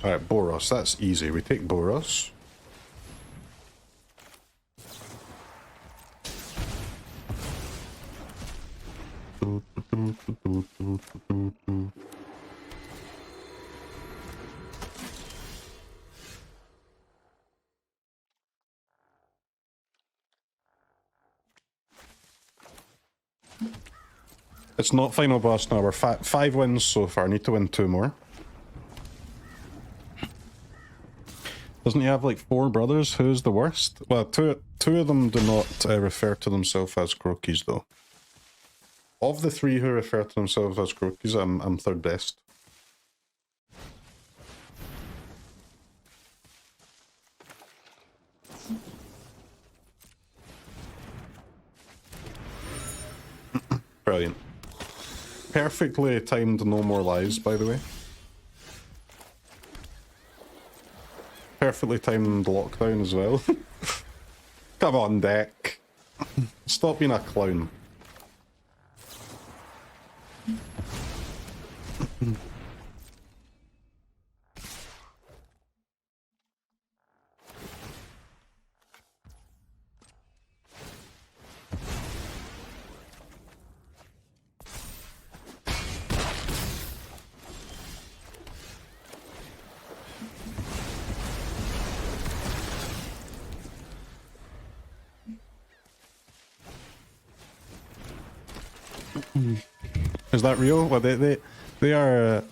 Alright, Boros, that's easy. We take Boros. It's not final boss now. We're 5 wins so far. Need to win 2 more. Doesn't he have like 4 brothers? Who's the worst? Well, two of them do not refer to themselves as Crokeyz, though. Of the 3 who refer to themselves as Crokeyz, I'm third best. Brilliant. Perfectly timed no more lies, by the way. Perfectly timed lockdown as well. Come on, Deck. Stop being a clown. Is that real? Well, they are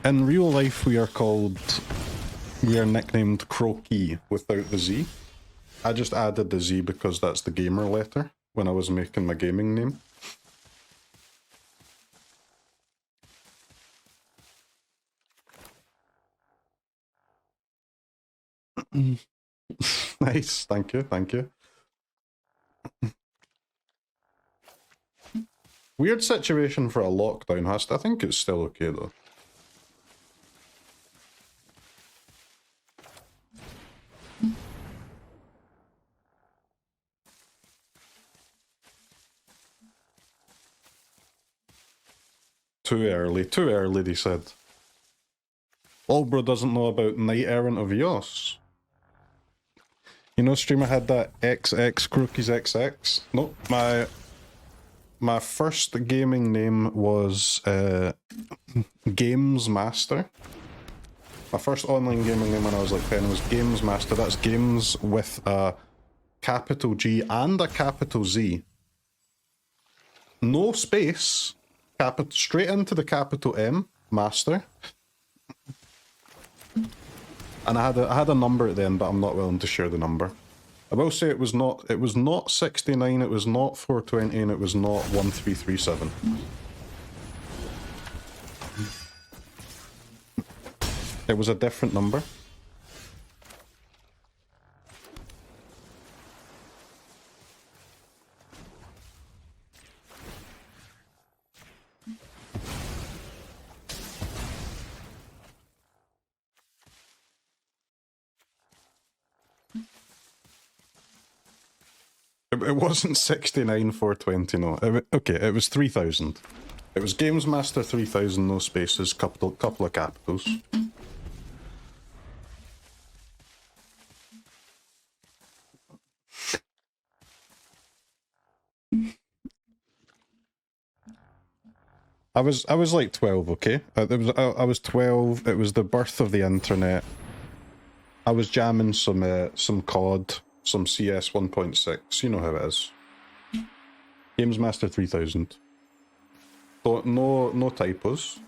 in real life. We are nicknamed Crokey without the Z. I just added the Z because that's the gamer letter when I was making my gaming name. Nice, thank you, thank you. Weird situation for a lockdown, I think it's still okay though. Too early, they said. Olbro doesn't know about Knight Errant of Eos. You know, streamer had that XX Crokeyz XX? Nope, my first gaming name was Games Master. My first online gaming name when I was like 10 was Games Master. That's games with a capital G and a capital Z. No space. Straight into the capital M, Master. And I had a number at the end, but I'm not willing to share the number. I will say it was not 69, it was not 420, and it was not 1337. It was a different number. It wasn't 69, 420, no. Okay, it was 3000. It was Games Master 3000, no spaces, couple of capitals. I was like 12, okay? I was 12. It was the birth of the internet. I was jamming some COD, some CS 1.6. You know how it is. Games Master 3000. No typos.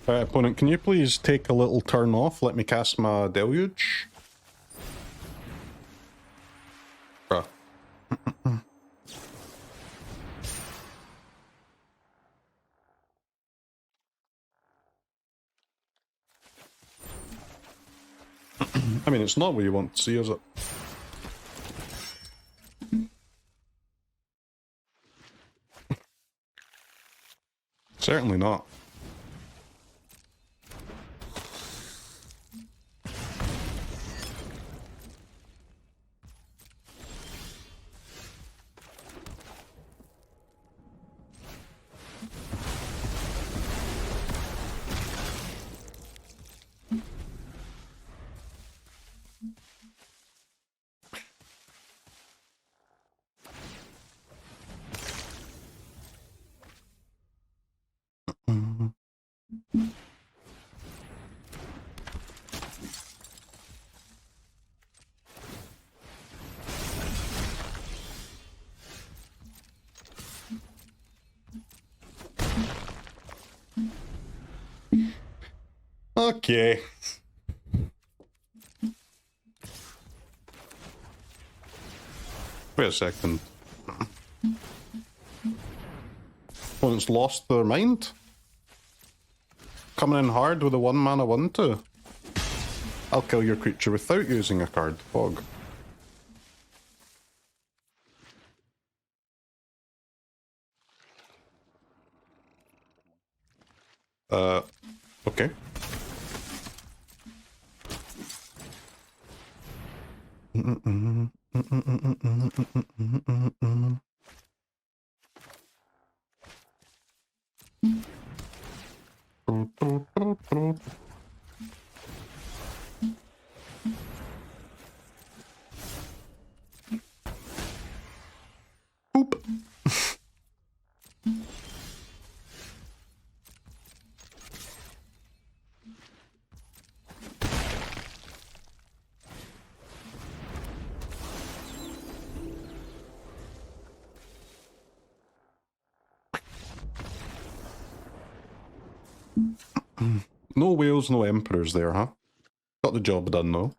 Opponent, can you please take a little turn off? Let me cast my Deluge. Bruh. I mean, it's not what you want to see, is it? Certainly not. Okay. Wait a second. Opponent's lost their mind? Coming in hard with a 1-mana 1/2. I'll kill your creature without using a card. Fog. Okay. Boop. No whales, no emperors there, huh? Got the job done, though.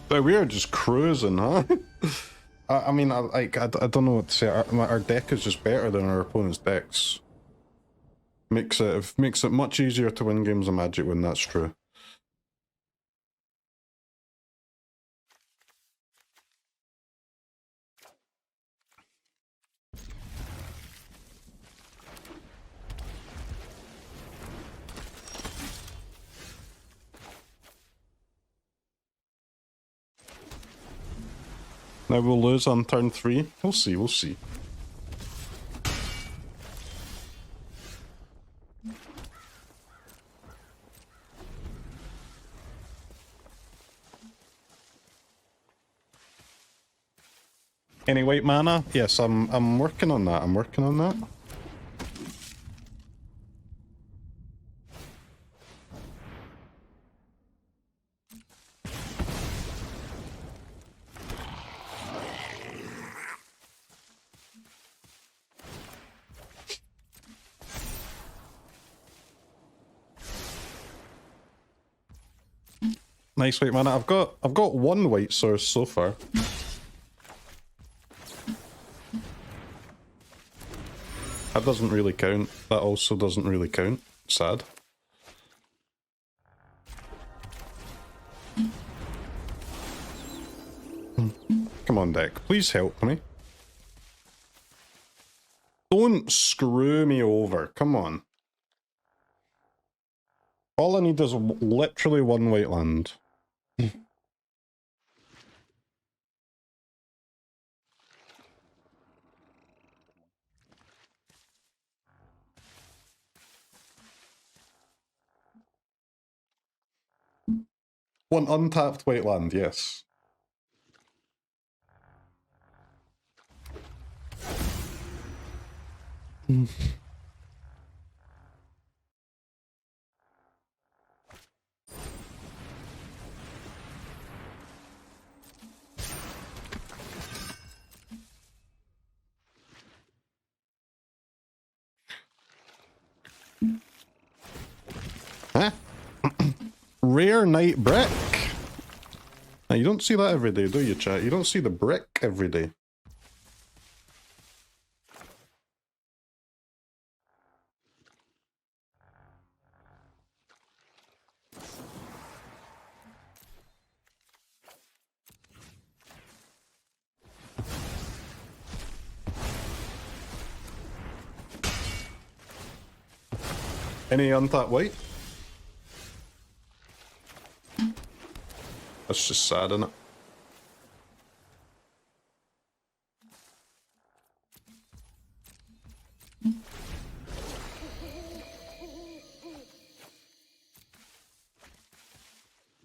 So we are just cruising, huh? I mean, I don't know what to say. Our deck is just better than our opponent's decks. Makes it much easier to win games of Magic when that's true. Now we'll lose on turn 3. We'll see, we'll see. Any white mana? Yes, I'm working on that. I'm working on that. Nice white mana. I've got one white source so far. That doesn't really count. That also doesn't really count. Sad. Come on, deck. Please help me. Don't screw me over. Come on. All I need is literally one white land. One untapped white land, yes. Huh? Rare night brick. Now, you don't see that every day, do you, chat? You don't see the brick every day. Any untapped white? That's just sad, isn't it?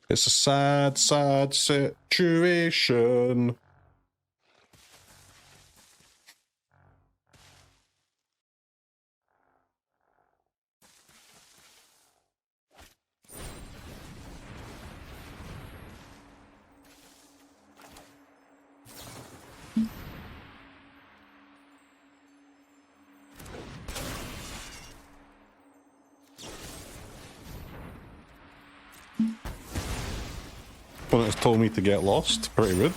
It's a sad, sad situation. Opponent has told me to get lost. Pretty rude.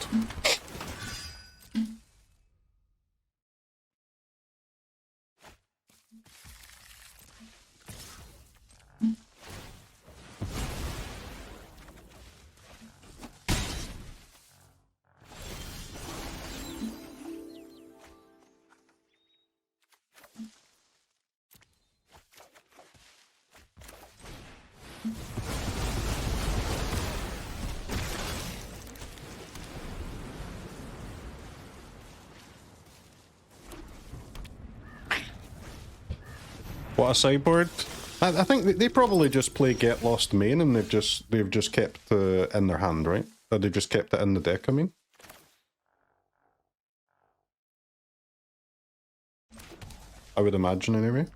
What a sideboard! I think they probably just play Get Lost main, and they've just kept in their hand, right? Or they've just kept it in the deck. I mean, I would imagine anyway.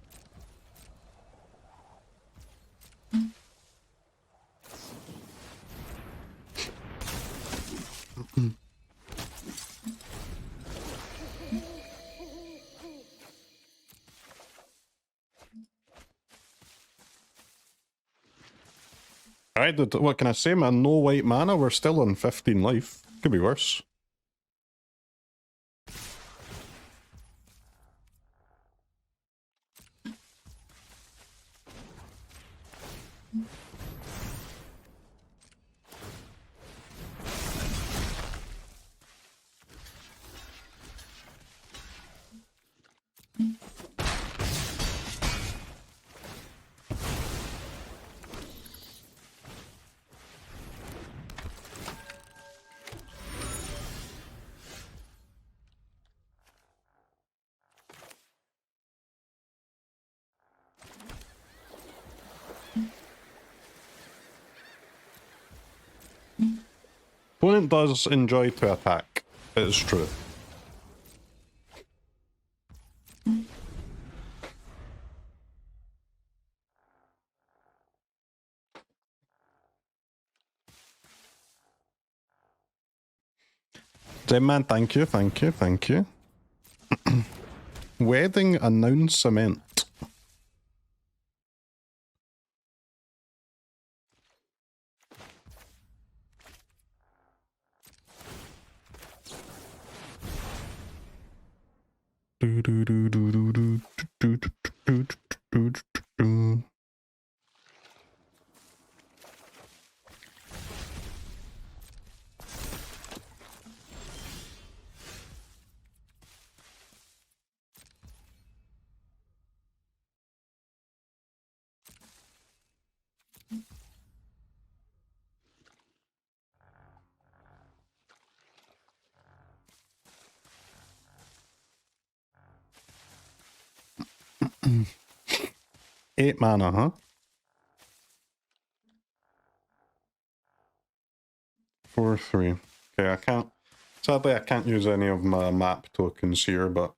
Alright, what can I say, man? No white mana, we're still on 15 life. Could be worse. Opponent does enjoy to attack, it is true. Zemman, thank you, thank you, thank you. Wedding announcement. 8 mana, huh? 4/3. Okay, I can't. Sadly, I can't use any of my map tokens here, but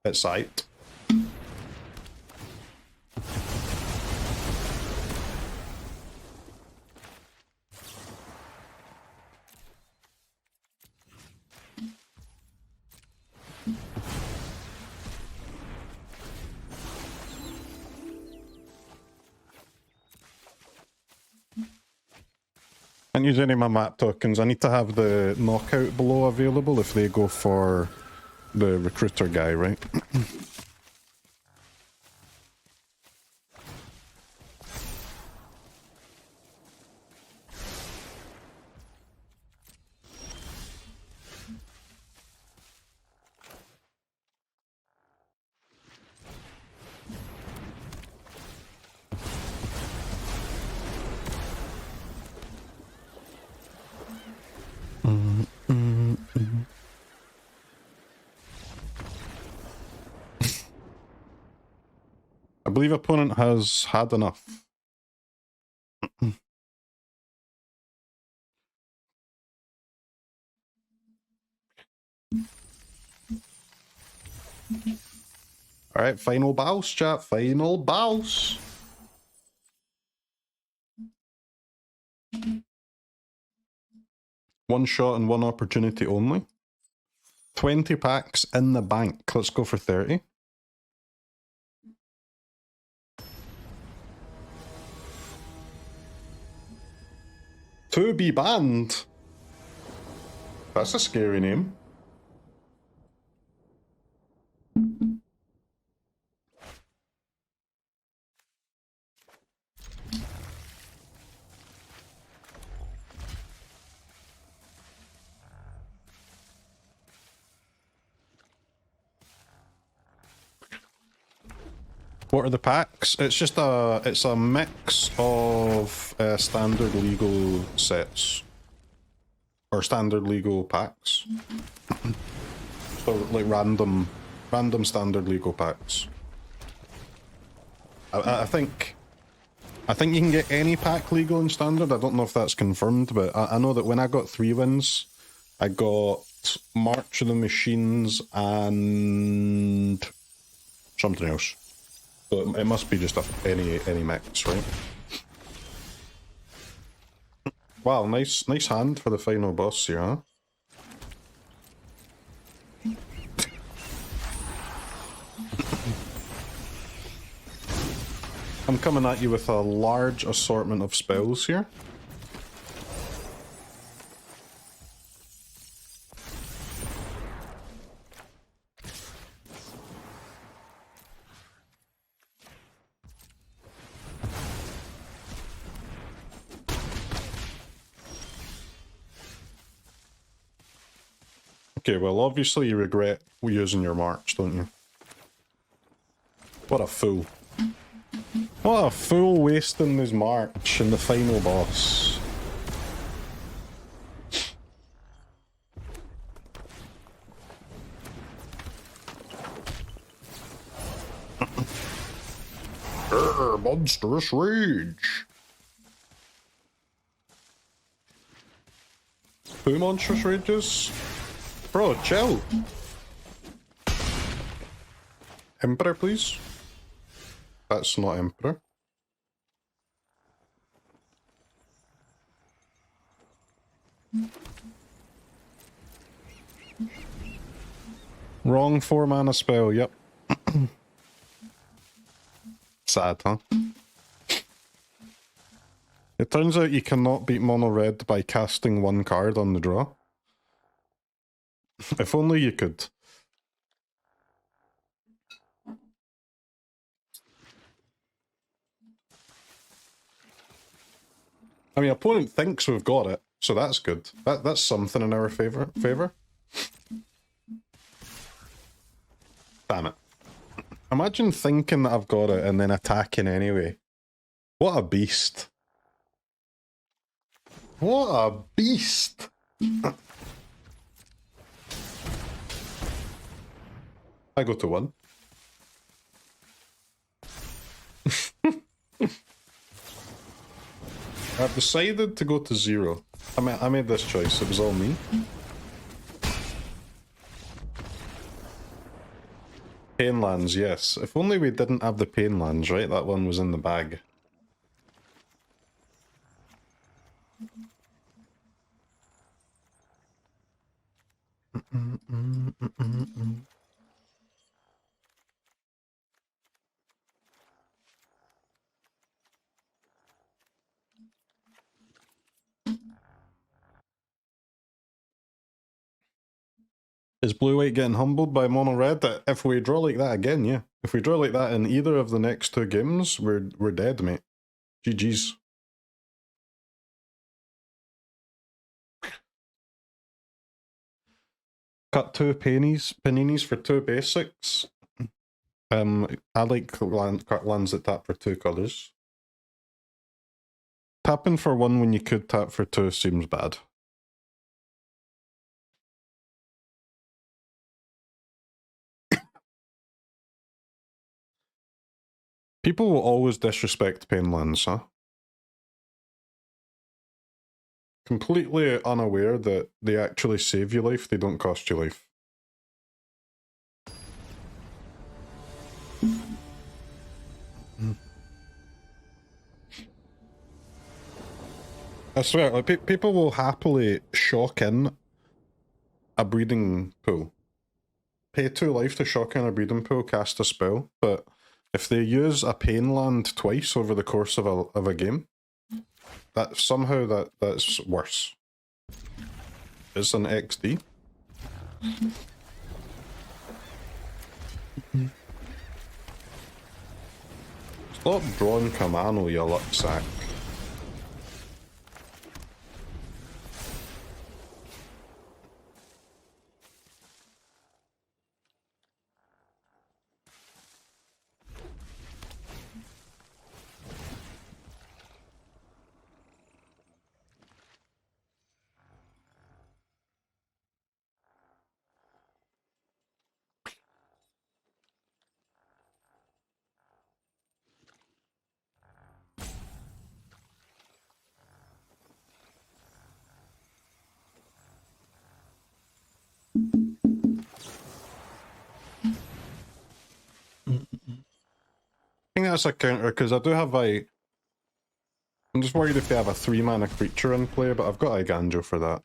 it's sight. Can't use any of my map tokens. I need to have the knockout below available if they go for the recruiter guy, right? I believe opponent has had enough. Alright, final boss, chat. Final boss. One shot and one opportunity only. 20 packs in the bank. Let's go for 30. To be banned. That's a scary name. What are the packs? It's just it's a mix of standard legal sets. Or standard legal packs. So like random standard legal packs. I think you can get any pack legal in standard. I don't know if that's confirmed, but I know that when I got 3 wins, I got March of the Machines and something else. So it must be just any mix, right? Wow, nice hand for the final boss here, huh? I'm coming at you with a large assortment of spells here. Okay, well, obviously you regret using your march, don't you? What a fool. What a fool wasting his march in the final boss. Monstrous rage. 2 monstrous rages? Bro, chill. Emperor, please. That's not Emperor. Wrong 4 mana spell, yep. Sad, huh? It turns out you cannot beat mono red by casting 1 card on the draw. If only you could. I mean, opponent thinks we've got it, so that's good. That's something in our favor. Damn it. Imagine thinking that I've got it and then attacking anyway. What a beast. What a beast. I go to 1. I've decided to go to 0. I made this choice, it was all me. Pain lands, yes. If only we didn't have the pain lands, right? That one was in the bag. Is blue-white getting humbled by mono-red? If we draw like that again, yeah. If we draw like that in either of the next 2 games, we're dead, mate. GG's. Cut 2 paninis for 2 basics. I like lands that tap for 2 colours. Tapping for 1 when you could tap for 2 seems bad. People will always disrespect pain lands, huh? Completely unaware that they actually save you life, they don't cost you life. I swear, like, people will happily shock in a breeding pool. Pay 2 life to shock in a breeding pool, cast a spell, but if they use a pain land twice over the course of a game, that's worse. It's an XD. Stop drawing Kamano, you lucksack. I think that's a counter, because I do have I'm just worried if they have a 3-mana creature in play, but I've got Eiganjo for that.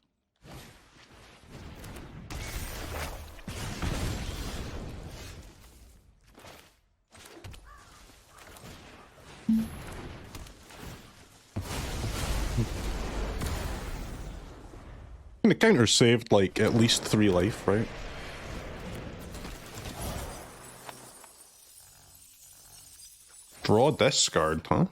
The counter saved like at least 3 life, right? Draw discard, huh?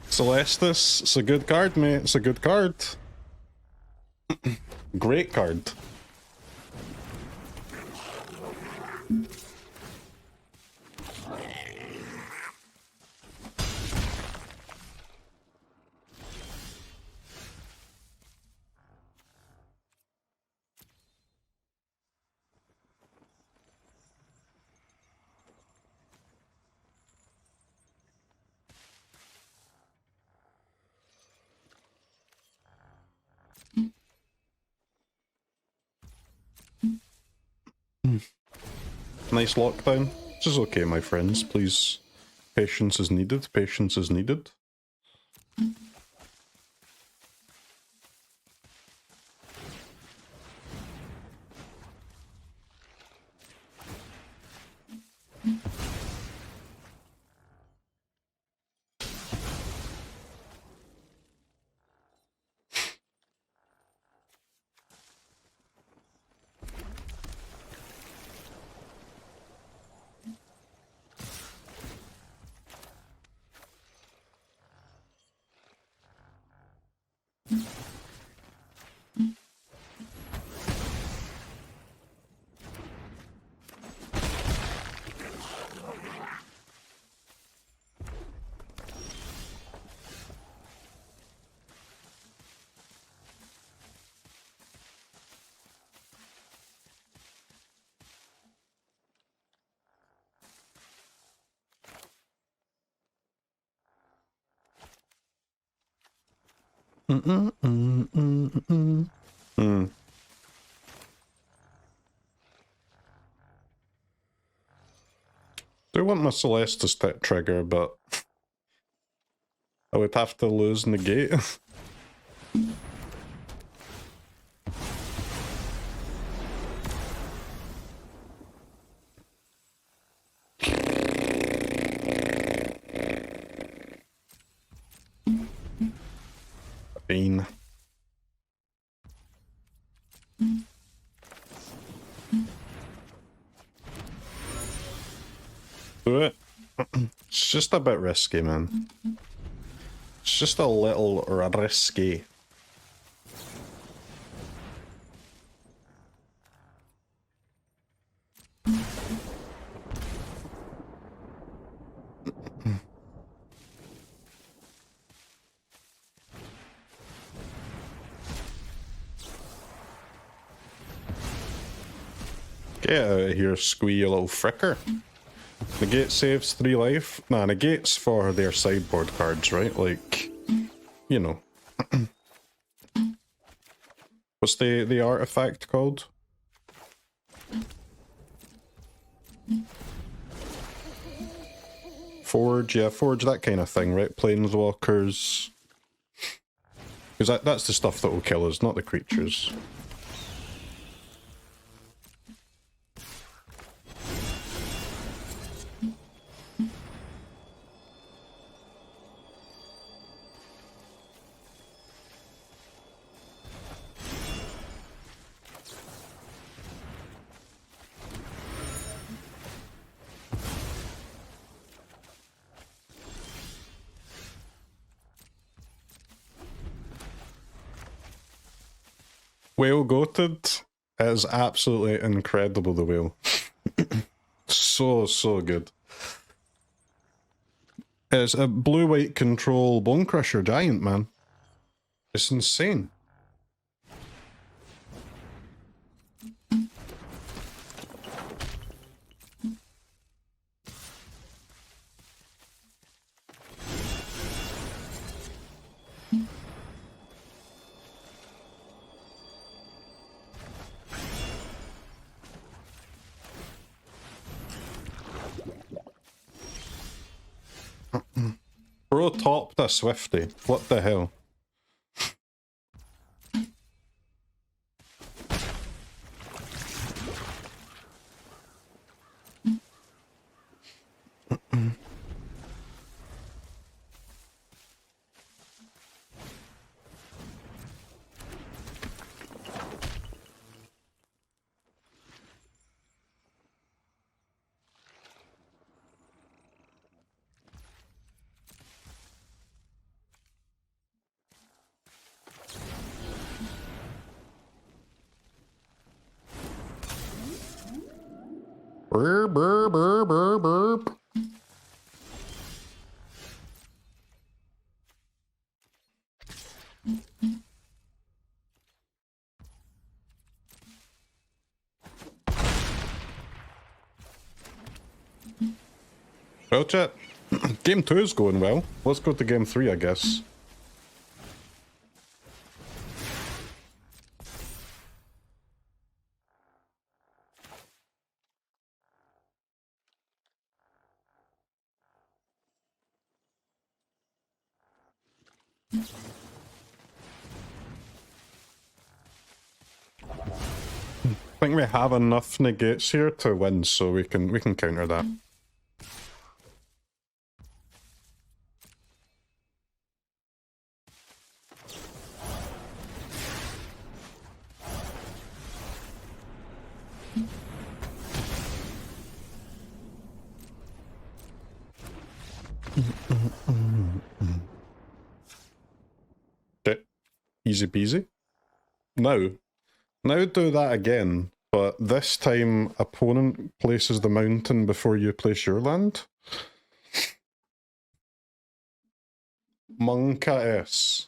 Celestus, it's a good card, mate. It's a good card. Great card. Nice lockdown. This is okay, my friends. Please, patience is needed. Patience is needed. Do want my Celestus to trigger, but I would have to lose Negate. Fine. Do it. It's just a bit risky, man. It's just a little risky. Get out of here, squee, you little fricker. Negate saves 3 life. Nah, Negate's for their sideboard cards, right? Like, you know. What's the artifact called? Forge, yeah, Forge, that kind of thing, right? Planeswalkers. Because that's the stuff that will kill us, not the creatures. Whale goated. It is absolutely incredible, the whale. So good. It's a blue-white control Bone Crusher giant, man. It's insane. Bro topped a Swifty. What the hell? Burp, burp, burp, burp, burp. Well, chat. Game 2 is going well. Let's go to game 3, I guess. I think we have enough negates here to win, so we can counter that. Okay. Easy peasy. Now do that again, but this time opponent places the mountain before you place your land. Monka S.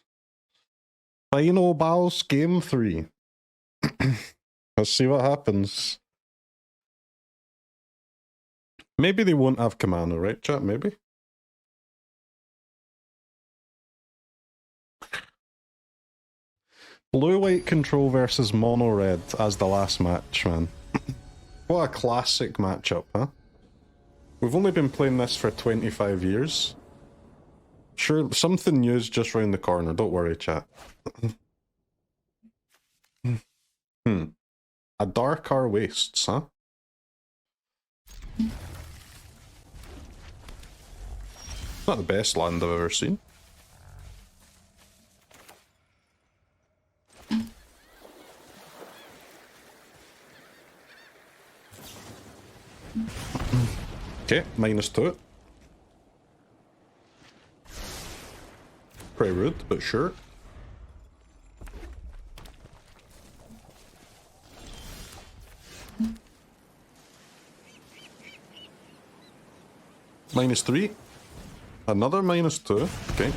Final boss game 3. Let's see what happens. Maybe they won't have Commander, right, chat? Maybe? Blue-white control versus mono-red as the last match, man. What a classic matchup, huh? We've only been playing this for 25 years. Sure, something new's just round the corner, don't worry, chat. Adarkar Wastes, huh? Not the best land I've ever seen. Okay, -2. Pretty rude, but sure. -3. Another -2. Okay.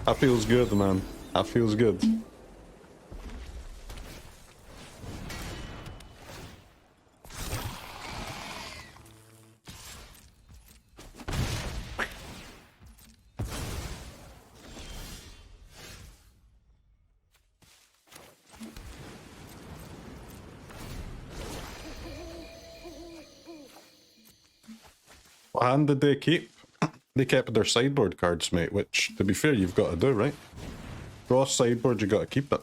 That feels good, man. That feels good. What hand did they keep? They kept their sideboard cards, mate, which, to be fair, you've got to do, right? Draw sideboard, you got to keep it.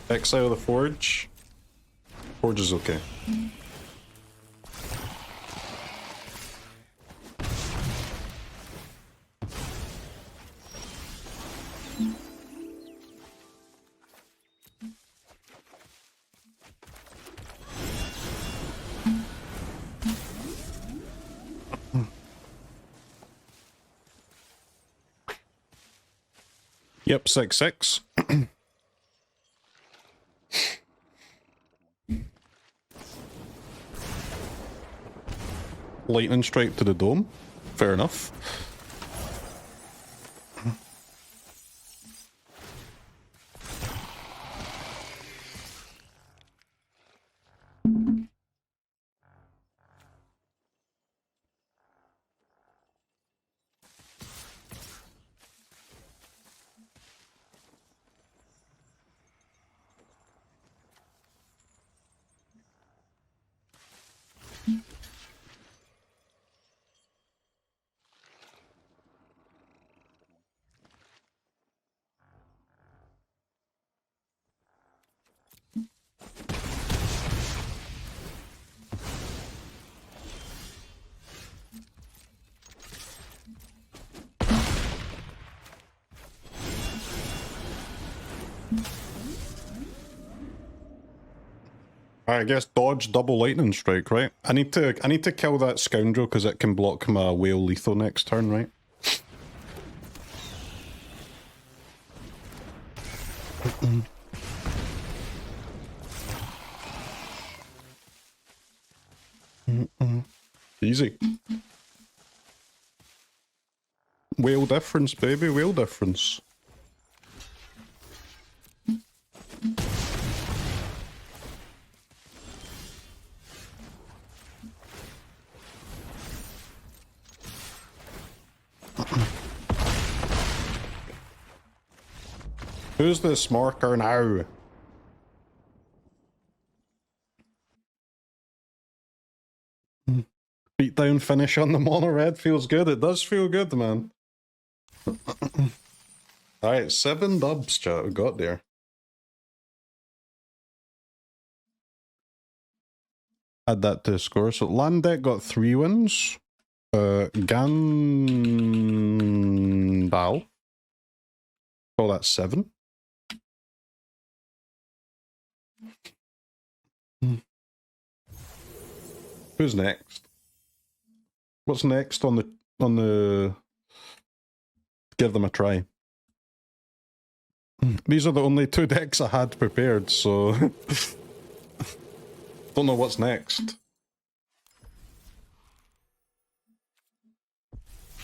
Exile the Forge. Forge is okay. Yep, 6/6. Lightning strike to the dome. Fair enough. I guess dodge double lightning strike, right? I need to kill that scoundrel because it can block my whale lethal next turn, right? Easy. Whale difference, baby, whale difference. Who's the smarker now? Beatdown finish on the mono red feels good. It does feel good, man. Alright, 7 dubs, chat. We got there. Add that to the score. So land deck got 3 wins. Gandalf. Oh, that's 7. Who's next? What's next on the give them a try? These are the only 2 decks I had prepared, so don't know what's next.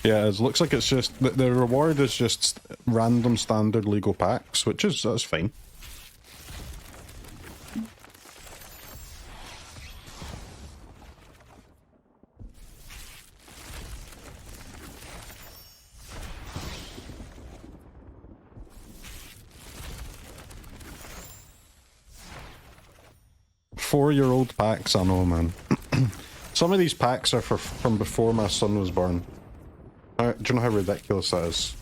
Yeah, it looks like it's just the reward is just random standard legal packs, which is that's fine. Four-year-old packs, I know, man. Some of these packs are from before my son was born. Do you know how ridiculous that is?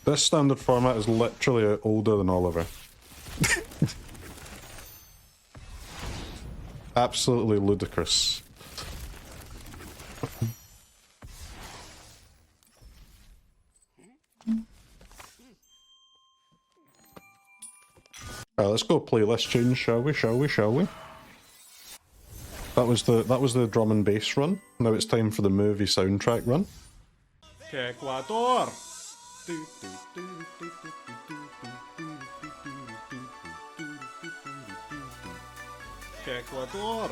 This standard format is literally older than Oliver. Absolutely ludicrous. Alright, let's go playlist change, shall we? That was the drum and bass run. Now it's time for the movie soundtrack run. Ecuador. Ecuador.